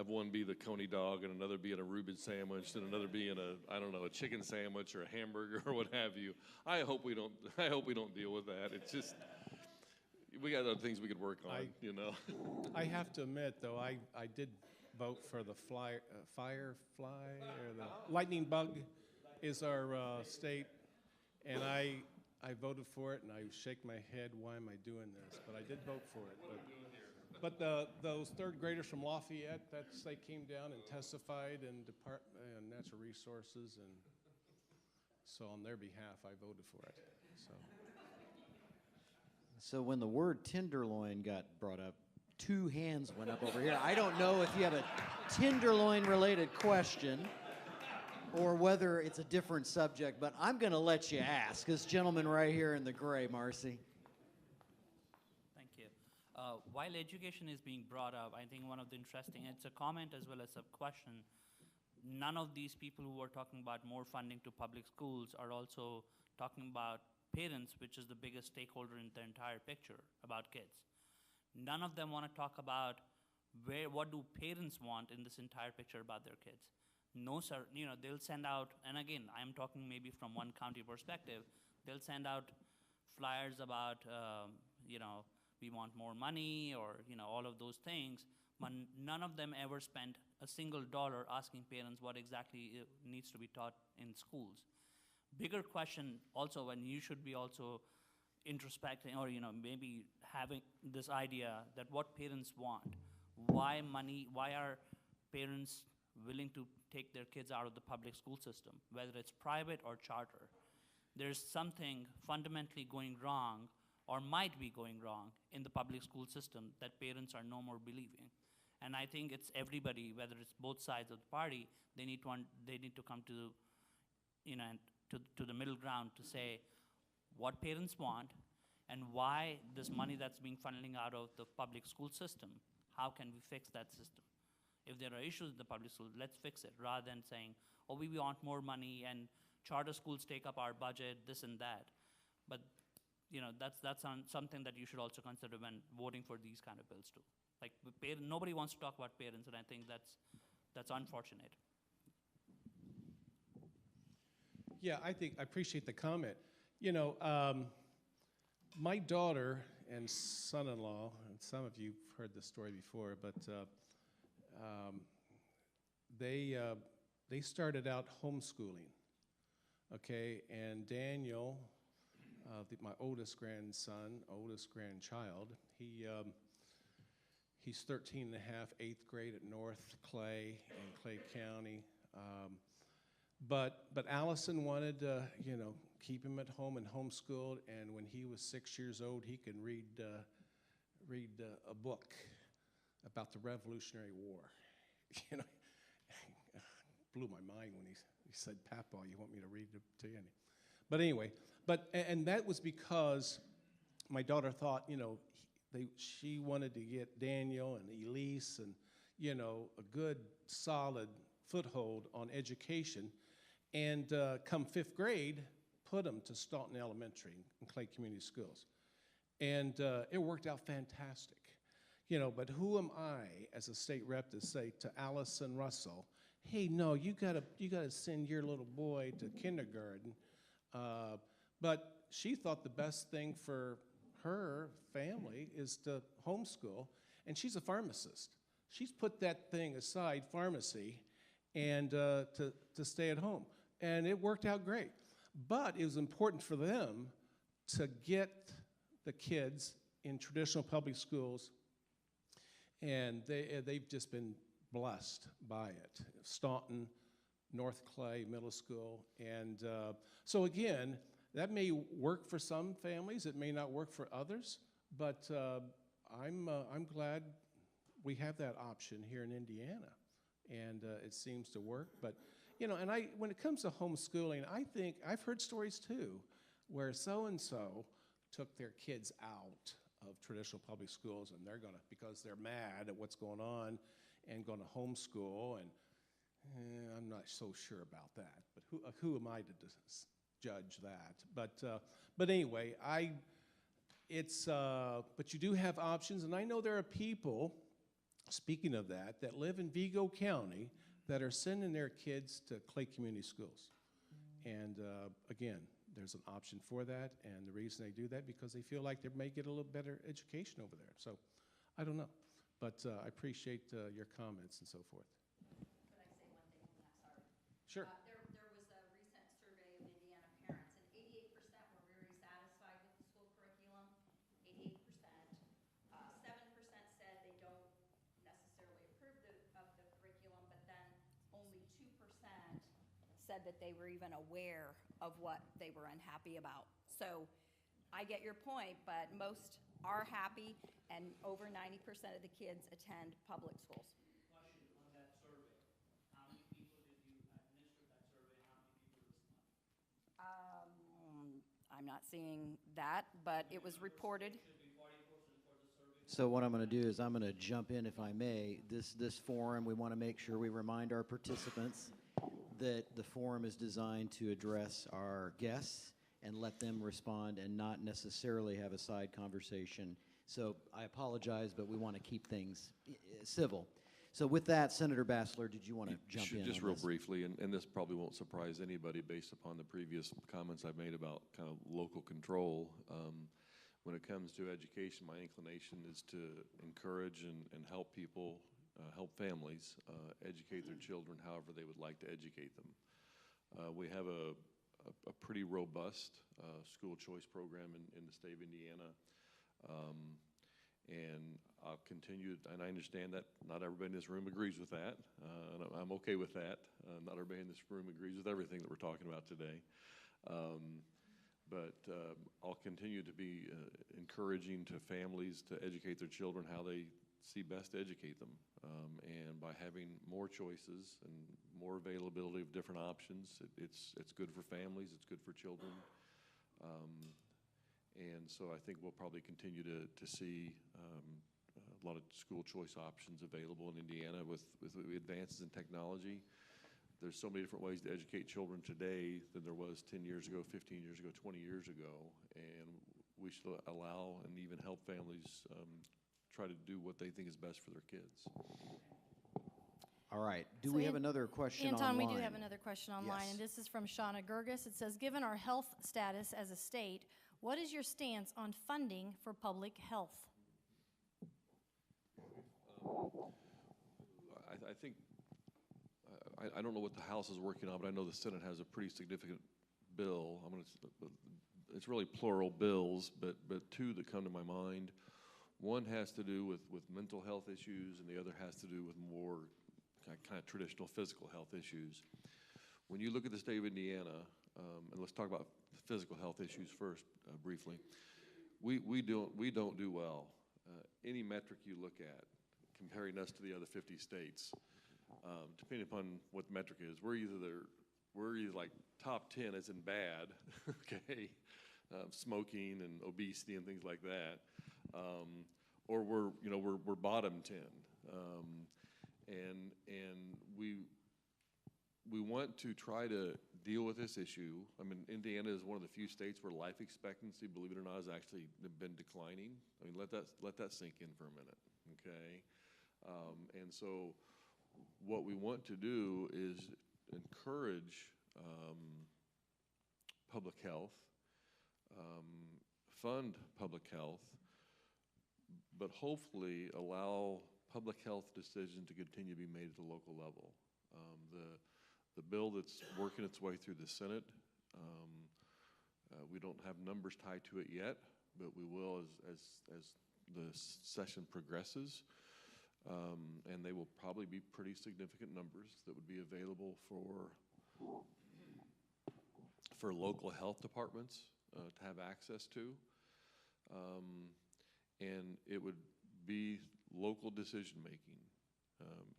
one be the Coney dog, and another be in a Reuben sandwich, and another be in a chicken sandwich or a hamburger or what have you. I hope we don't deal with that. It's just, we got other things we could work on, I have to admit, though, I did vote for the firefly, or the lightning bug is our state, and I voted for it, and I shake my head, why am I doing this? But I did vote for it. But those third graders from Lafayette, they came down and testified in Natural Resources, and so on their behalf, I voted for it. So when the word tenderloin got brought up, 2 hands went up over here. I don't know if you have a tenderloin-related question or whether it's a different subject, but I'm going to let you ask. This gentleman right here in the gray, Marcy. Thank you. While education is being brought up, I think one of the interesting, it's a comment as well as a question, none of these people who are talking about more funding to public schools are also talking about parents, which is the biggest stakeholder in the entire picture about kids. None of them want to talk about what do parents want in this entire picture about their kids. No, sir, they'll send out, and again, I'm talking maybe from one county perspective, they'll send out flyers about, we want more money or, all of those things, but none of them ever spent a single dollar asking parents what exactly needs to be taught in schools. Bigger question also, and you should be also introspecting or, maybe having this idea that what parents want. Why are parents willing to take their kids out of the public school system, whether it's private or charter? There's something fundamentally going wrong or might be going wrong in the public school system that parents are no more believing. And I think it's everybody, whether it's both sides of the party, they need to come to, to the middle ground to say what parents want and why this money that's being funneling out of the public school system, how can we fix that system? If there are issues in the public school, let's fix it, rather than saying, oh, we want more money and charter schools take up our budget, this and that. But that's something that you should also consider when voting for these kind of bills too. Like nobody wants to talk about parents, and I think that's unfortunate. Yeah, I appreciate the comment. My daughter and son-in-law, and some of you have heard this story before, but they started out homeschooling, okay? And Daniel, my oldest grandchild, he's 13 and a half, 8th grade at North Clay in Clay County. But Allison wanted to, keep him at home and homeschooled, and when he was 6 years old, he could read a book about the Revolutionary War. Blew my mind when he said, "Papa, you want me to read it to you?" But anyway, and that was because my daughter thought, she wanted to get Daniel and Elise and, a good solid foothold on education. And come 5th grade, put them to Staunton Elementary and Clay Community Schools. And it worked out fantastic. But who am I as a state rep to say to Allison Russell, hey, no, you gotta send your little boy to kindergarten. But she thought the best thing for her family is to homeschool, and she's a pharmacist. She's put that thing aside, pharmacy, and to stay at home. And it worked out great. But it was important for them to get the kids in traditional public schools, and they've just been blessed by it. Staunton, North Clay Middle School. And so again, that may work for some families, it may not work for others, but I'm glad we have that option here in Indiana, and it seems to work. But and when it comes to homeschooling, I think I've heard stories too, where so-and-so took their kids out of traditional public schools, and they're gonna, because they're mad at what's going on, and gonna homeschool, and I'm not so sure about that. But who am I to judge that? But anyway, but you do have options, and I know there are people, speaking of that live in Vigo County that are sending their kids to Clay Community Schools. And again, there's an option for that, and the reason they do that because they feel like they may get a little better education over there. So I don't know, but I appreciate your comments and so forth. Could I say one thing on that? Sorry. Sure. There was a recent survey of Indiana parents, and 88% were very satisfied with the school curriculum. 88%. 7% said they said that they were even aware of what they were unhappy about. So I get your point, but most are happy, and over 90% of the kids attend public schools. Question on that survey. How many people did you administer that survey and how many people responded? I'm not seeing that, but it was reported. Should be 40% for the survey. So what I'm going to do is I'm going to jump in, if I may. This forum, we want to make sure we remind our participants that the forum is designed to address our guests and let them respond and not necessarily have a side conversation. So I apologize, but we want to keep things civil. So with that, Senator Bassler, did you want to jump in Just on real this? briefly, and this probably won't surprise anybody based upon the previous comments I've made about kind of local control. When it comes to education, my inclination is to encourage and help people, help families educate their children however they would like to educate them. We have a pretty robust school choice program in the state of Indiana. And I'll continue, and I understand that not everybody in this room agrees with that, and I'm okay with that. Not everybody in this room agrees with everything that we're talking about today. But I'll continue to be encouraging to families to educate their children how they see best to educate them. And by having more choices and more availability of different options, it's good for families, it's good for children. And so I think we'll probably continue to see a lot of school choice options available in Indiana with advances in technology. There's so many different ways to educate children today than there was 10 years ago, 15 years ago, 20 years ago. And we should allow and even help families try to do what they think is best for their kids. All right. Do So we have another question Anton, online? we do have another question online, Yes. and this is from Shauna Gerges. It says, given our health status as a state, what is your stance on funding for public health? I think, I don't know what the House is working on, but I know the Senate has a pretty significant bill. It's really plural bills, but two that come to my mind. One has to do with mental health issues, and the other has to do with more kind of traditional physical health issues. When you look at the state of Indiana, and let's talk about physical health issues first, briefly, we don't do well. Any metric you look at, comparing us to the other 50 states, depending upon what the metric is, we're either like top 10 as in bad, okay, smoking and obesity and things like that, or we're bottom 10, and we want to try to deal with this issue. I mean, Indiana is one of the few states where life expectancy, believe it or not, has actually been declining. I mean, let that sink in for a minute, okay? And so what we want to do is encourage public health, fund public health, but hopefully allow public health decisions to continue to be made at the local level. The bill that's working its way through the Senate, we don't have numbers tied to it yet, but we will as the session progresses. And they will probably be pretty significant numbers that would be available for local health departments to have access to. And it would be local decision making.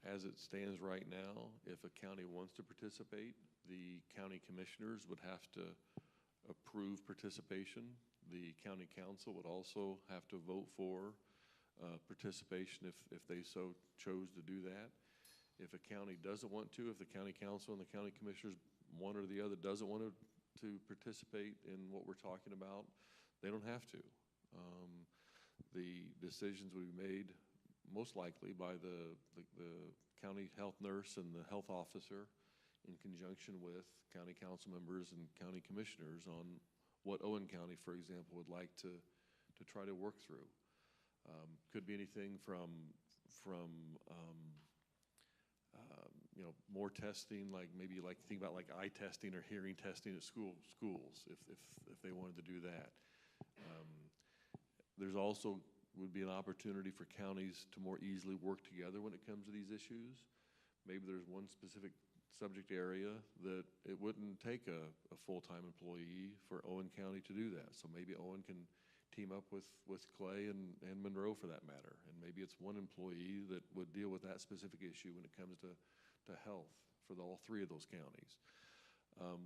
As it stands right now, if a county wants to participate, the county commissioners would have to approve participation. The county council would also have to vote for participation if they so chose to do that. If a county doesn't want to, if the county council and the county commissioners, one or the other, doesn't want to participate in what we're talking about, they don't have to. The decisions will be made most likely by the county health nurse and the health officer in conjunction with county council members and county commissioners on what Owen County, for example, would like to try to work through. Could be anything from more testing, like maybe like think about like eye testing or hearing testing at schools if they wanted to do that. There's also would be an opportunity for counties to more easily work together when it comes to these issues. Maybe there's one specific subject area that it wouldn't take a full-time employee for Owen County to do that. So maybe Owen can team up with Clay and Monroe for that matter. And maybe it's one employee that would deal with that specific issue when it comes to health for all three of those counties.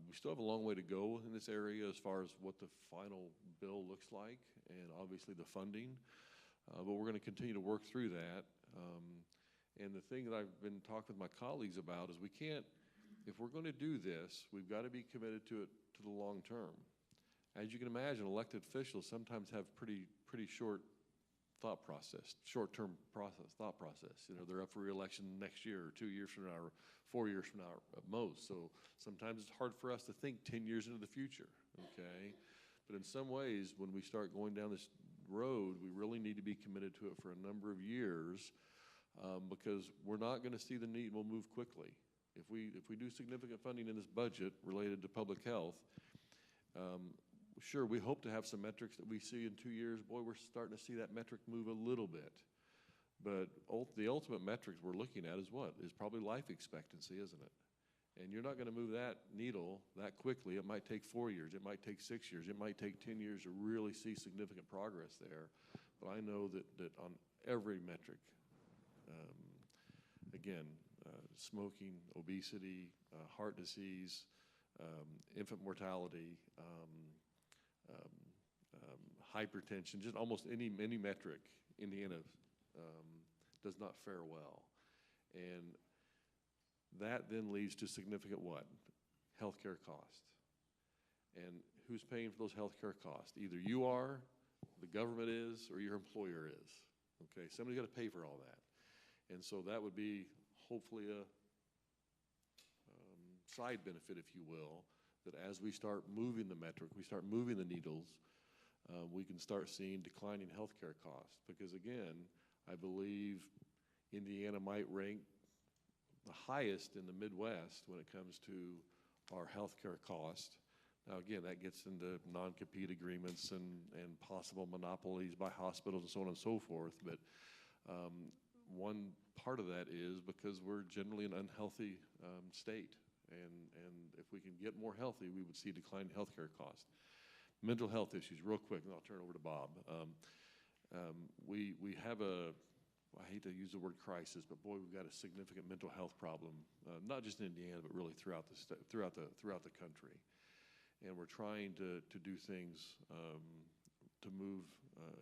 We still have a long way to go in this area as far as what the final bill looks like and obviously the funding. But we're going to continue to work through that. And the thing that I've been talking with my colleagues about is we can't, if we're going to do this, we've got to be committed to it to the long term. As you can imagine, elected officials sometimes have pretty short thought process, short-term thought process. You know, they're up for re-election next year or 2 years from now or 4 years from now at most. So sometimes it's hard for us to think 10 years into the future, okay? But in some ways, when we start going down this road, we really need to be committed to it for a number of years because we're not going to see the need. We'll move quickly. If we do significant funding in this budget related to public health, sure, we hope to have some metrics that we see in 2 years. Boy, we're starting to see that metric move a little bit. But the ultimate metrics we're looking at is what? Is probably life expectancy, isn't it? And you're not going to move that needle that quickly. It might take 4 years. It might take 6 years. It might take 10 years to really see significant progress there. But I know that on every metric, again, smoking, obesity, heart disease, infant mortality, hypertension, just almost any metric, Indiana does not fare well. And that then leads to significant what? Healthcare cost. And who's paying for those healthcare costs? Either you are, the government is, or your employer is. Okay, somebody's got to pay for all that. And so that would be hopefully a side benefit, if you will, that as we start moving the metric, we start moving the needles, we can start seeing declining healthcare costs. Because again, I believe Indiana might rank the highest in the Midwest when it comes to our healthcare cost. Now again, that gets into non-compete agreements and possible monopolies by hospitals and so on and so forth. But one part of that is because we're generally an unhealthy state. And if we can get more healthy, we would see declining healthcare costs. Mental health issues, real quick, and I'll turn it over to Bob. We have I hate to use the word crisis, but boy, we've got a significant mental health problem, not just in Indiana, but really throughout the country. And we're trying to do things to move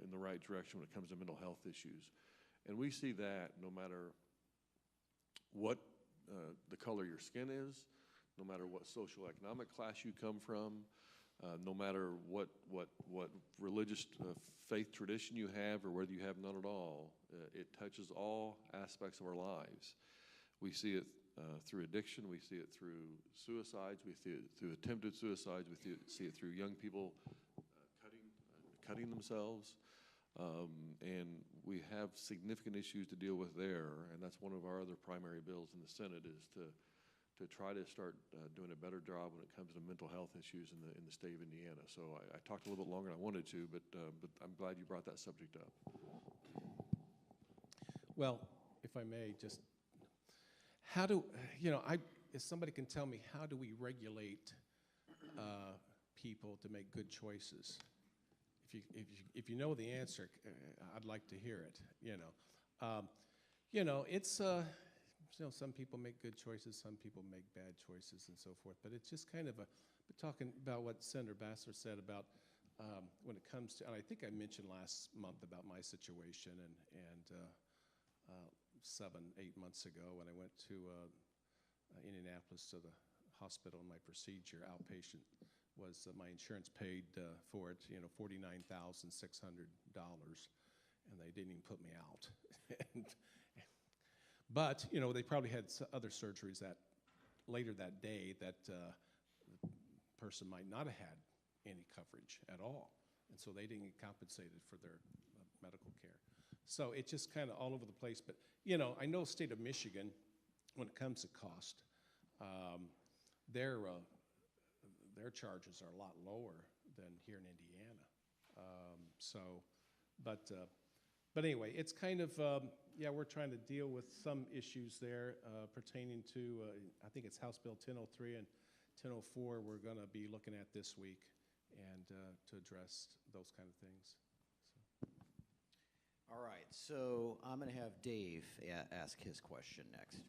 in the right direction when it comes to mental health issues. And we see that no matter what the color of your skin is, no matter what socioeconomic class you come from, no matter what religious faith tradition you have or whether you have none at all, it touches all aspects of our lives. We see it through addiction, we see it through suicides, we see it through attempted suicides, we see it through young people cutting themselves, and we have significant issues to deal with there, and that's one of our other primary bills in the Senate is to try to start doing a better job when it comes to mental health issues in the state of Indiana. So I talked a little bit longer than I wanted to, but I'm glad you brought that subject up. Well, if I may, just if somebody can tell me, how do we regulate people to make good choices? If you know the answer, I'd like to hear it. It's some people make good choices, some people make bad choices, and so forth. But it's just kind of talking about what Senator Bassler said about when it comes to, and I think I mentioned last month about my situation, and 7-8 months ago when I went to Indianapolis to the hospital, and my procedure, outpatient, was my insurance paid for it, $49,600, and they didn't even put me out. But they probably had other surgeries later that day that the person might not have had any coverage at all, and so they didn't get compensated for their medical care. So it's just kind of all over the place. But I know the state of Michigan, when it comes to cost, their charges are a lot lower than here in Indiana. But anyway, it's kind of Yeah, we're trying to deal with some issues there pertaining to, I think it's House Bill 1003 and 1004 we're going to be looking at this week and to address those kind of things. All right, so I'm going to have Dave ask his question next.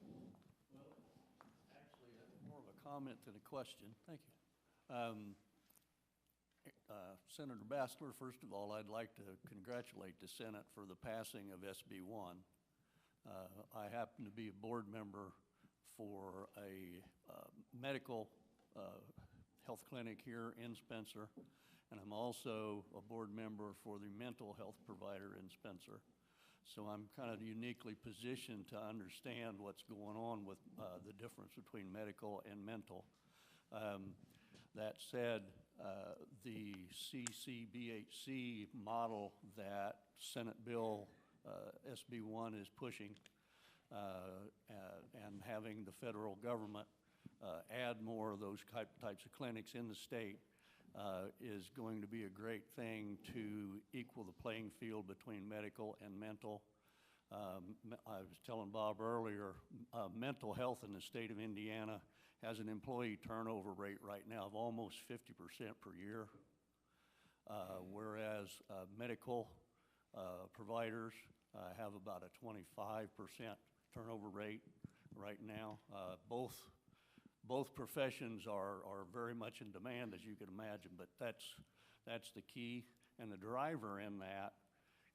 Actually, that's more of a comment than a question. Thank you. Senator Bassler, first of all, I'd like to congratulate the Senate for the passing of SB 1. I happen to be a board member for a medical health clinic here in Spencer, and I'm also a board member for the mental health provider in Spencer. So I'm kind of uniquely positioned to understand what's going on with the difference between medical and mental. That said, the CCBHC model that Senate Bill SB 1 is pushing and having the federal government add more of those types of clinics in the state is going to be a great thing to equal the playing field between medical and mental. I was telling Bob earlier, mental health in the state of Indiana has an employee turnover rate right now of almost 50% per year, whereas medical providers have about a 25% turnover rate right now. Both professions are very much in demand, as you can imagine, but that's the key. And the driver in that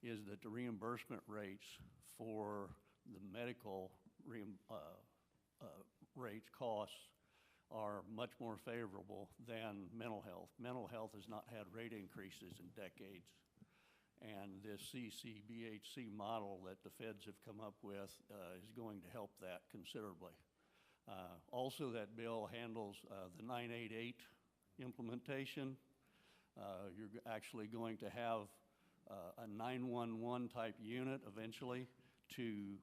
is that the reimbursement rates for the medical rates costs are much more favorable than mental health. Mental health has not had rate increases in decades. And this CCBHC model that the feds have come up with is going to help that considerably. Also, that bill handles the 988 implementation. You're actually going to have a 911 type unit eventually to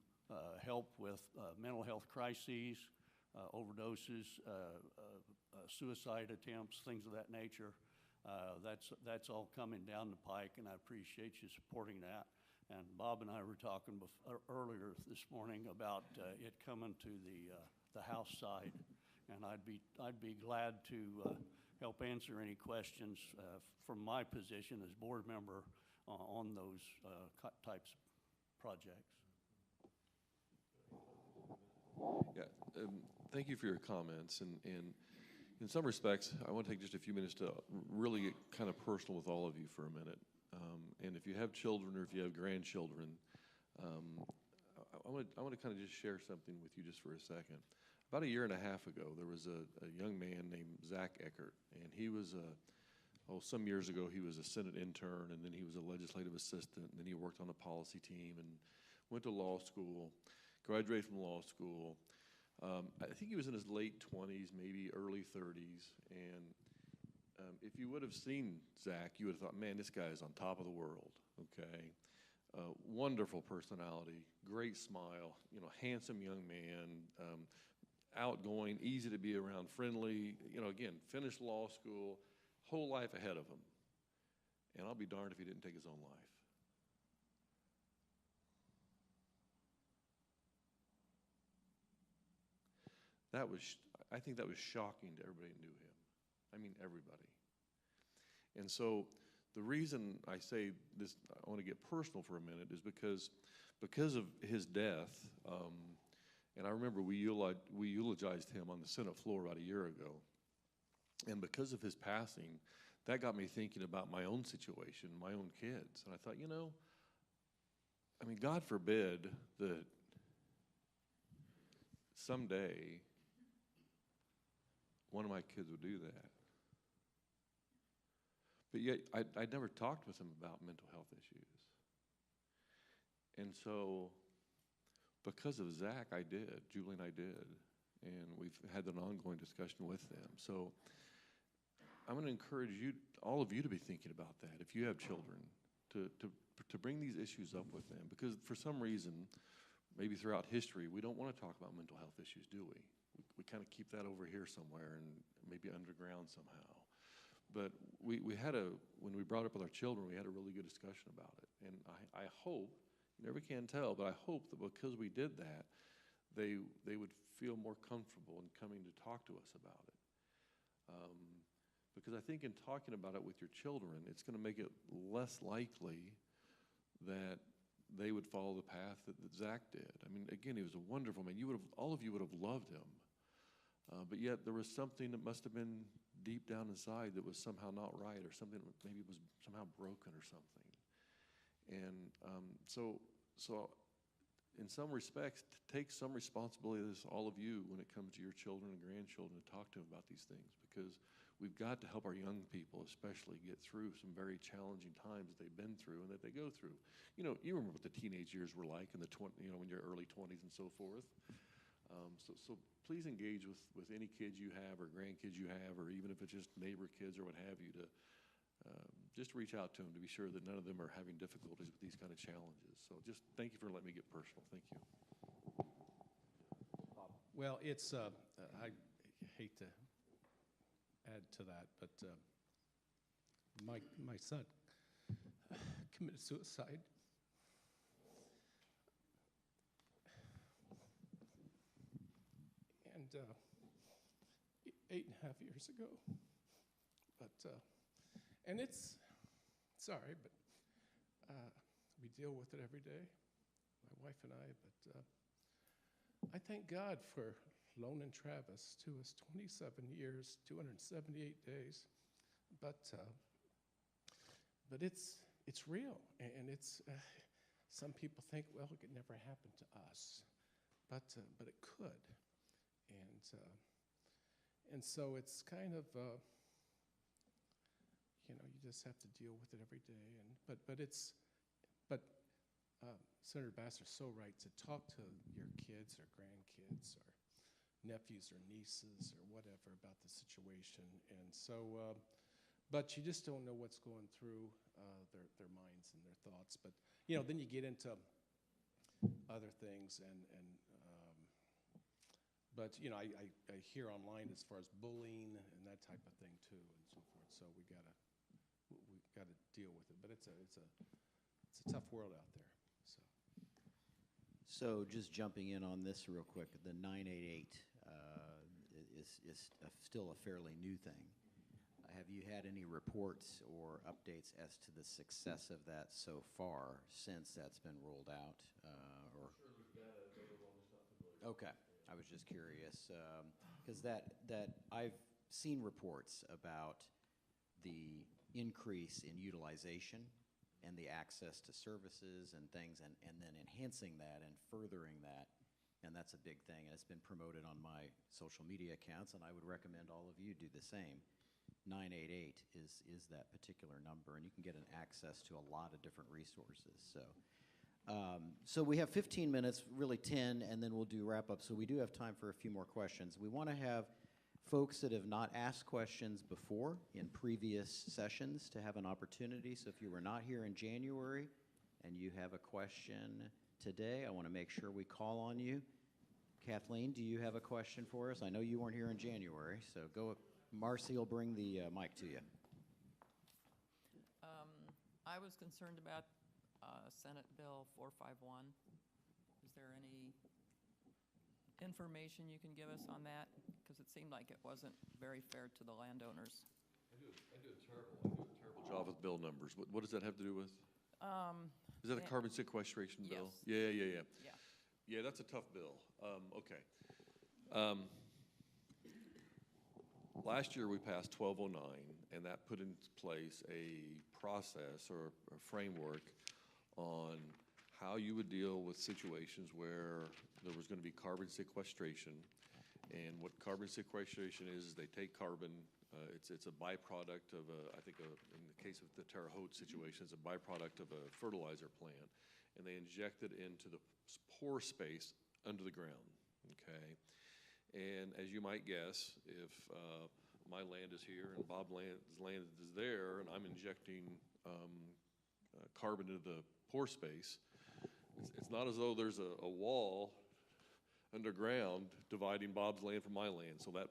help with mental health crises, overdoses, suicide attempts, things of that nature. That's all coming down the pike, and I appreciate you supporting that. And Bob and I were talking earlier this morning about it coming to the House side, and I'd be glad to help answer any questions from my position as board member on those types of projects. Yeah, thank you for your comments, and in some respects, I want to take just a few minutes to really get kind of personal with all of you for a minute. And if you have children or if you have grandchildren, I want to kind of just share something with you just for a second. About a year and a half ago, there was a young man named Zach Eckert, and he was some years ago, he was a Senate intern, and then he was a legislative assistant, and then he worked on a policy team and went to law school, graduated from law school. I think he was in his late 20s, maybe early 30s, and if you would have seen Zach, you would have thought, man, this guy is on top of the world, okay? Wonderful personality, great smile, handsome young man, outgoing, easy to be around, friendly, again, finished law school, whole life ahead of him. And I'll be darned if he didn't take his own life. I think that was shocking to everybody who knew him. I mean, everybody. And so the reason I say this, I want to get personal for a minute, is because of his death, and I remember we eulogized him on the Senate floor about a year ago. And because of his passing, that got me thinking about my own situation, my own kids. And I thought, God forbid that someday one of my kids would do that. But yet, I'd never talked with him about mental health issues. And so, because of Zach, I did. Julie and I did. And we've had an ongoing discussion with them. So, I'm going to encourage you, all of you, to be thinking about that. If you have children, to bring these issues up with them. Because for some reason, maybe throughout history, we don't want to talk about mental health issues, do we? We kind of keep that over here somewhere and maybe underground somehow. But when we brought it up with our children, we had a really good discussion about it. And I hope, never can tell, but I hope that because we did that, they would feel more comfortable in coming to talk to us about it. Because I think in talking about it with your children, it's going to make it less likely that they would follow the path that Zach did. I mean, again, he was a wonderful man. All of you would have loved him. But yet there was something that must have been deep down inside that was somehow not right, or something that maybe was somehow broken or something. And so in some respects, take some responsibility, as all of you, when it comes to your children and grandchildren, to talk to them about these things, because we've got to help our young people especially get through some very challenging times that they've been through and that they go through. You know, you remember what the teenage years were like in the when you're early 20s and so forth. So please engage with any kids you have or grandkids you have, or even if it's just neighbor kids or what have you, to just reach out to them to be sure that none of them are having difficulties with these kind of challenges. So just thank you for letting me get personal. Thank you. Well, it's, I hate to add to that, but my son committed suicide. And 8.5 years ago. But, and it's sorry, but we deal with it every day, my wife and I, but I thank God for loaning Travis to us 27 years, 278 days, but it's real, and it's, some people think, well, it could never happen to us, but it could, and so it's kind of, you know, you just have to deal with it every day, but Senator Basser's so right to talk to your kids or grandkids or nephews or nieces or whatever about the situation. And so, but you just don't know what's going through their minds and their thoughts. But, you know, then you get into other things but, you know, I hear online as far as bullying and that type of thing too and so forth. So we gotta deal with it. But it's a tough world out there. So just jumping in on this real quick, the 988 is still a fairly new thing. Have you had any reports or updates as to the success of that so far since that's been rolled out? Okay, I was just curious because that I've seen reports about the increase in utilization and the access to services and things, and then enhancing that and furthering that, and that's a big thing, and it's been promoted on my social media accounts, and I would recommend all of you do the same. 988 is that particular number, and you can get an access to a lot of different resources. So we have 15 minutes, really 10, and then we'll do wrap up. So we do have time for a few more questions. We want to have folks that have not asked questions before in previous sessions to have an opportunity. So if you were not here in January and you have a question today, I want to make sure we call on you. Kathleen, do you have a question for us? I know you weren't here in January, so go. Marcy will bring the mic to you. I was concerned about Senate Bill 451. Is there any information you can give us on that? Because it seemed like it wasn't very fair to the landowners. I do a terrible job with bill numbers. What does that have to do with? Is that a carbon sequestration bill? Yes. Yeah. Yeah, that's a tough bill. Okay. Last year we passed 1209, and that put into place a process or a framework on how you would deal with situations where there was going to be carbon sequestration. And what carbon sequestration is they take carbon, it's a byproduct of I think in the case of the Terre Haute situation, it's a byproduct of a fertilizer plant, and they inject it into the pore space under the ground, okay? And as you might guess, if my land is here and Bob's land is there, and I'm injecting carbon into the pore space, it's not as though there's a wall underground dividing Bob's land from my land. So that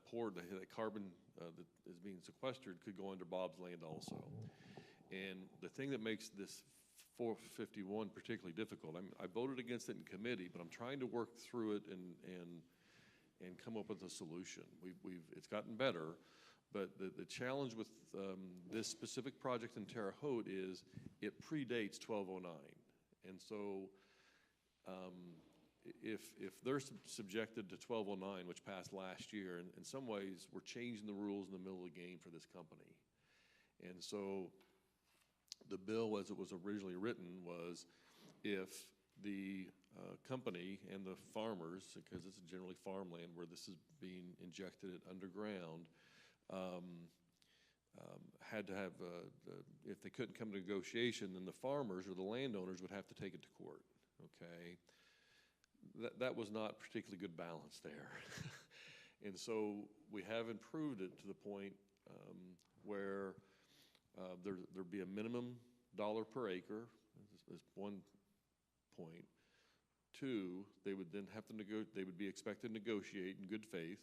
carbon that is being sequestered could go under Bob's land also. And the thing that makes this 451 particularly difficult. I voted against it in committee, but I'm trying to work through it and come up with a solution. It's gotten better, but the challenge with this specific project in Terre Haute is it predates 1209. And so if they're subjected to 1209, which passed last year, in some ways we're changing the rules in the middle of the game for this company. And so the bill as it was originally written was if the company and the farmers, because it's generally farmland where this is being injected underground, had to have, if they couldn't come to negotiation, then the farmers or the landowners would have to take it to court, okay? That was not particularly good balance there. And so we have improved it to the point where there'd be a minimum dollar per acre, is one point. Two, they would then have to they would be expected to negotiate in good faith.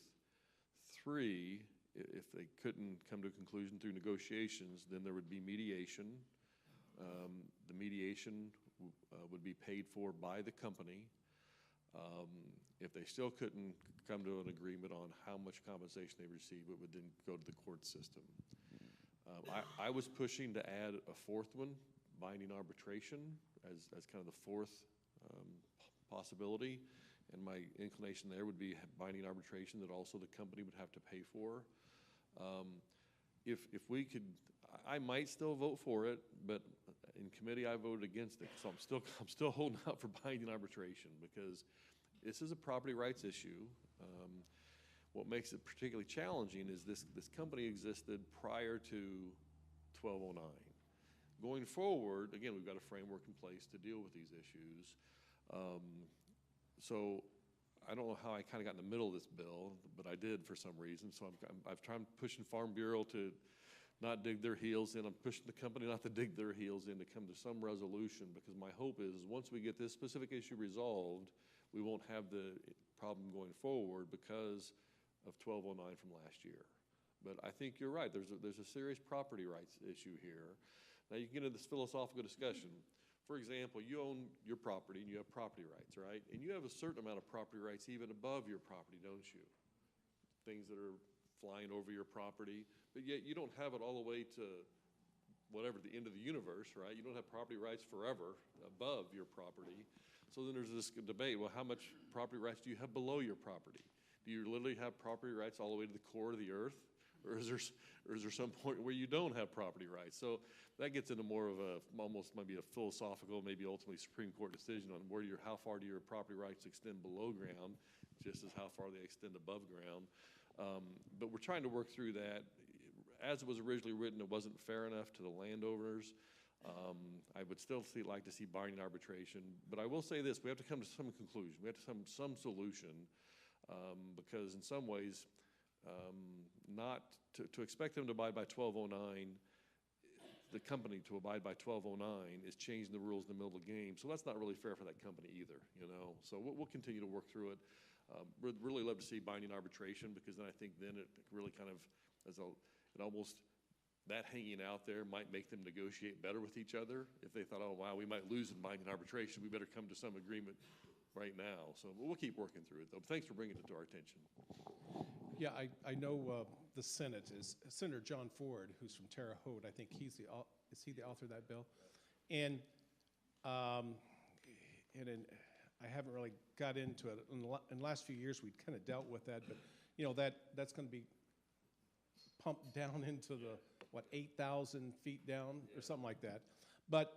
Three, if they couldn't come to a conclusion through negotiations, then there would be mediation. The mediation would be paid for by the company. If they still couldn't come to an agreement on how much compensation they receive, it would then go to the court system. I was pushing to add a fourth one, binding arbitration, as kind of the fourth possibility. And my inclination there would be binding arbitration that also the company would have to pay for. If we could, I might still vote for it, but in committee I voted against it. So I'm still holding out for binding arbitration because this is a property rights issue. What makes it particularly challenging is this company existed prior to 1209. Going forward, again, we've got a framework in place to deal with these issues. So I don't know how I kind of got in the middle of this bill, but I did for some reason. So I've tried pushing Farm Bureau to not dig their heels in. I'm pushing the company not to dig their heels in to come to some resolution, because my hope is once we get this specific issue resolved, we won't have the problem going forward because of 1209 from last year. But I think you're right. There's a serious property rights issue here. Now you can get into this philosophical discussion. For example, you own your property and you have property rights, right? And you have a certain amount of property rights even above your property, don't you? Things that are flying over your property, but yet you don't have it all the way to whatever, the end of the universe, right? You don't have property rights forever above your property. So then there's this debate, well, how much property rights do you have below your property? Do you literally have property rights all the way to the core of the earth? Or is there some point where you don't have property rights? So that gets into more of a, almost maybe a philosophical, maybe ultimately Supreme Court decision on how far do your property rights extend below ground, just as how far they extend above ground. But we're trying to work through that. As it was originally written, it wasn't fair enough to the landowners. I would still like to see binding arbitration. But I will say this, we have to come to some conclusion. We have to come to some solution, because in some ways, not to expect them to abide by 1209, the company to abide by 1209 is changing the rules in the middle of the game. So that's not really fair for that company either, you know. So we'll continue to work through it. We'd really love to see binding arbitration, because then I think then it really kind of, that hanging out there might make them negotiate better with each other. If they thought, oh, wow, we might lose in binding arbitration, we better come to some agreement right now. So we'll keep working through it, though. Thanks for bringing it to our attention. Yeah, I know the Senate is Senator John Ford, who's from Terre Haute. I think is he the author of that bill? And I haven't really got into it. In the last few years, we've kind of dealt with that, but you know that's going to be pumped down into the 8,000 feet down or something like that. But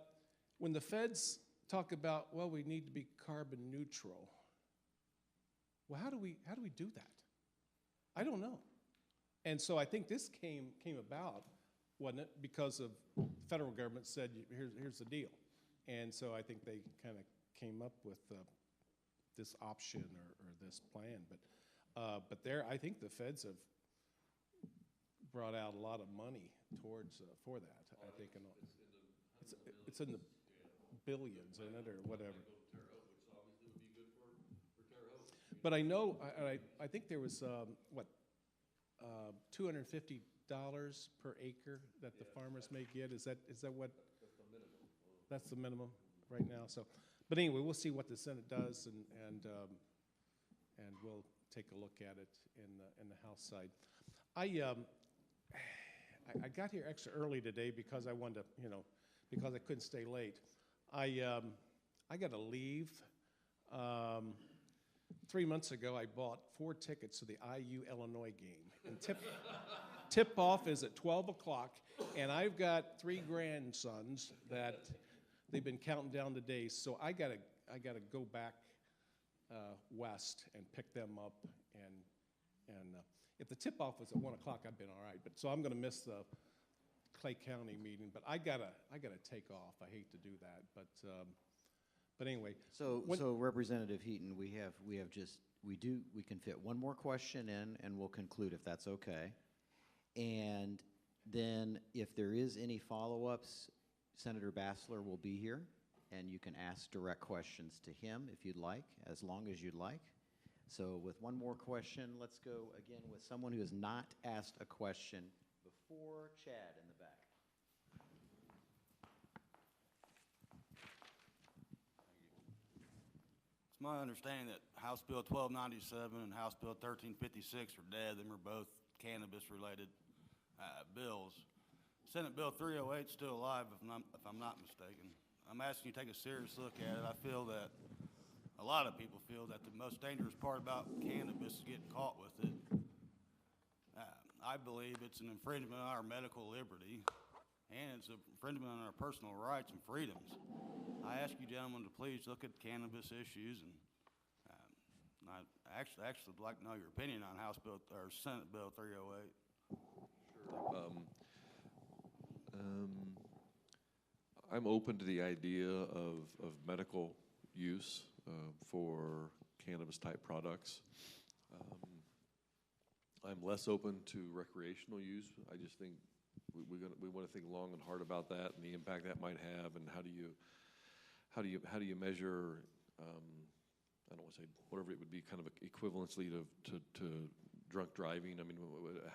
when the feds talk about, well, we need to be carbon neutral, well, how do we do that? I don't know. And so I think this came about, wasn't it, because of the federal government said, here's the deal. And so I think they kind of came up with this option or this plan. But I think the feds have brought out a lot of money towards for that. I think it's in the billions in it or whatever. But I know, I think there was, $250 per acre that the farmers may get. Is that what? That's the minimum. that's the minimum right now. So, but anyway, we'll see what the Senate does, and we'll take a look at it in the House side. I got here extra early today because I wanted to, because I couldn't stay late. I got to leave. 3 months ago, I bought 4 tickets to the IU-Illinois game. And tip-off is at 12 o'clock, and I've got 3 grandsons that they've been counting down the days. So I gotta go back west and pick them up. And if the tip-off was at 1 o'clock, I'd been all right. But so I'm gonna miss the Clay County meeting. But I gotta take off. I hate to do that, but anyway. So Representative Heaton, we can fit one more question in, and we'll conclude if that's okay. And then if there is any follow-ups, Senator Bassler will be here, and you can ask direct questions to him if you'd like, as long as you'd like. So with one more question, let's go again with someone who has not asked a question before. Chad in the back. It's my understanding that House Bill 1297 and House Bill 1356 are dead. Them are both cannabis-related bills. Senate Bill 308 is still alive, if I'm not mistaken. I'm asking you to take a serious look at it. I feel that a lot of people feel that the most dangerous part about cannabis is getting caught with it. I believe it's an infringement on our medical liberty, and it's an infringement on our personal rights and freedoms. I ask you gentlemen to please look at cannabis issues, and I actually would like to know your opinion on House Bill or Senate Bill 308. Sure. I'm open to the idea of medical use for cannabis-type products. I'm less open to recreational use. I just think we want to think long and hard about that and the impact that might have, and how do you measure? I don't want to say whatever it would be, kind of equivalently to drunk driving. I mean,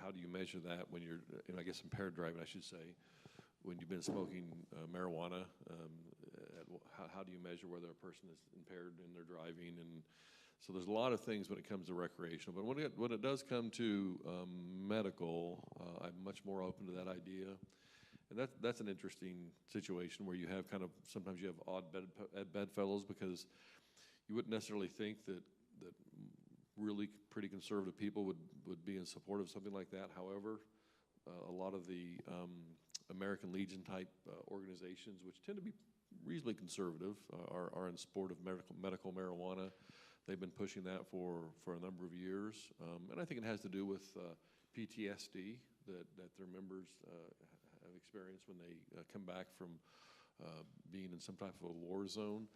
how do you measure that when you're, I guess impaired driving, I should say, when you've been smoking marijuana? How do you measure whether a person is impaired in their driving? And so there's a lot of things when it comes to recreational. But when it does come to medical, I'm much more open to that idea. And that's an interesting situation where you have sometimes you have odd bedfellows, because you wouldn't necessarily think that really pretty conservative people would be in support of something like that. However, a lot of the American Legion type organizations, which tend to be reasonably conservative, are in support of medical marijuana. They've been pushing that for a number of years, and I think it has to do with PTSD that their members have experienced when they come back from being in some type of a war zone.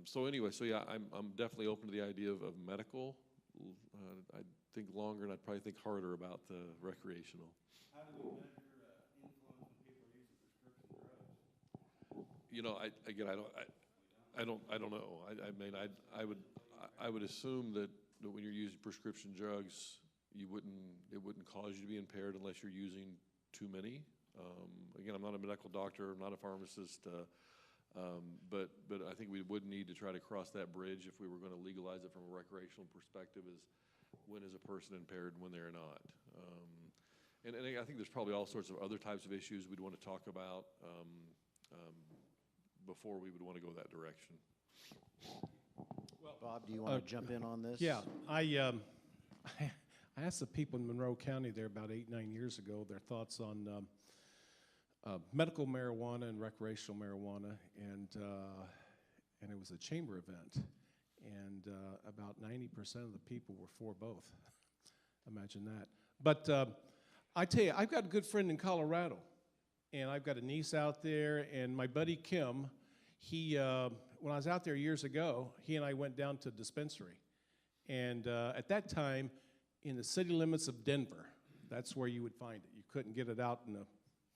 So anyway, yeah, I'm definitely open to the idea of medical. I'd think longer, and I'd probably think harder about the recreational. How do we measure influence when people are using prescription drugs? I don't know. I mean, I would assume that when you're using prescription drugs, it wouldn't cause you to be impaired unless you're using too many. Again, I'm not a medical doctor. I'm not a pharmacist. But I think we would need to try to cross that bridge if we were going to legalize it from a recreational perspective. Is when is a person impaired and when they're not? And I think there's probably all sorts of other types of issues we'd want to talk about before we would want to go that direction. Well, Bob, do you want to jump in on this? Yeah, I asked the people in Monroe County there about 8-9 years ago their thoughts on medical marijuana and recreational marijuana, and it was a chamber event, and about 90% of the people were for both. Imagine that. But I tell you, I've got a good friend in Colorado, and I've got a niece out there, and my buddy Kim, when I was out there years ago, he and I went down to a dispensary, and at that time, in the city limits of Denver, that's where you would find it. You couldn't get it out in the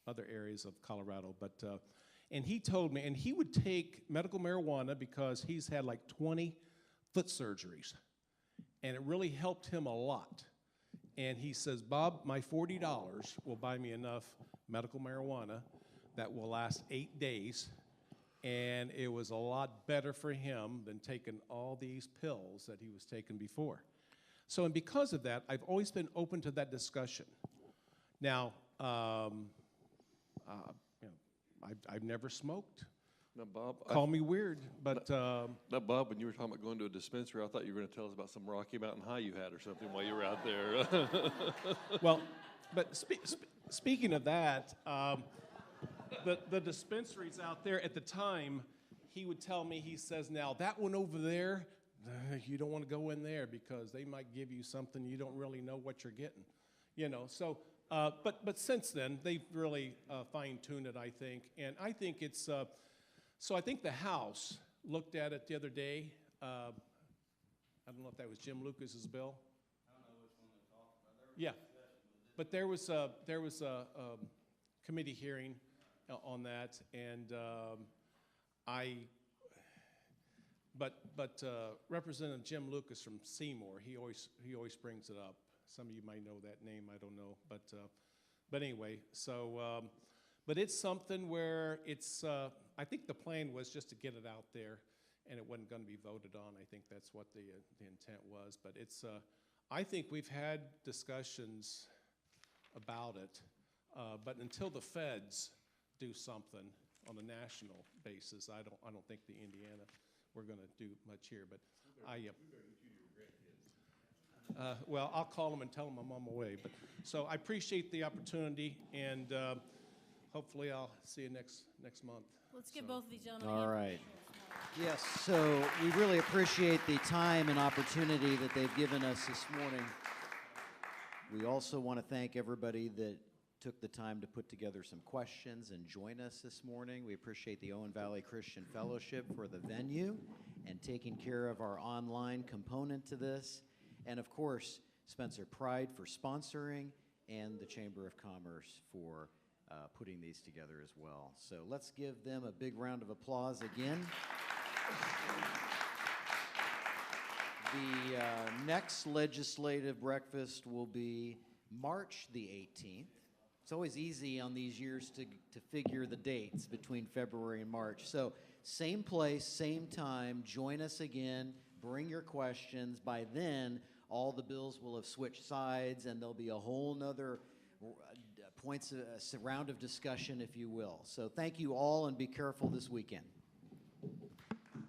other areas of Colorado, but and he told me, and he would take medical marijuana because he's had like 20 foot surgeries, and it really helped him a lot. And he says, Bob, my $40 will buy me enough medical marijuana that will last 8 days, and it was a lot better for him than taking all these pills that he was taking before. So, and because of that, I've always been open to that discussion. Now, you know, I've never smoked. Now, Bob, Call me weird, but now, Bob, when you were talking about going to a dispensary, I thought you were going to tell us about some Rocky Mountain High you had or something while you were out there. well, but speaking of that, the dispensaries out there at the time, he would tell me, he says, now that one over there, you don't want to go in there because they might give you something you don't really know what you're getting, you know. So, but since then they've really fine-tuned it, I think, and I think it's. So I think the House looked at it the other day. I don't know if that was Jim Lucas's bill. I don't know which one they talked about. Yeah, but there was a committee hearing on that, and But Representative Jim Lucas from Seymour, he always brings it up. Some of you might know that name, I don't know, but anyway. So, but it's something where it's. I think the plan was just to get it out there, and it wasn't going to be voted on. I think that's what the intent was. But it's. I think we've had discussions about it, but until the feds do something on a national basis, I don't think the Indiana. We're going to do much here, but well, I'll call them and tell them I'm on my way. But so I appreciate the opportunity, and hopefully I'll see you next month. Let's give both of these gentlemen. All right. Yes, so we really appreciate the time and opportunity that they've given us this morning. We also want to thank everybody that took the time to put together some questions and join us this morning. We appreciate the Owen Valley Christian Fellowship for the venue and taking care of our online component to this. And of course, Spencer Pride for sponsoring, and the Chamber of Commerce for putting these together as well. So let's give them a big round of applause again. The next legislative breakfast will be March the 18th. It's always easy on these years to figure the dates between February and March. So same place, same time, join us again, bring your questions. By then, all the bills will have switched sides, and there'll be a whole nother round of discussion, if you will. So thank you all, and be careful this weekend.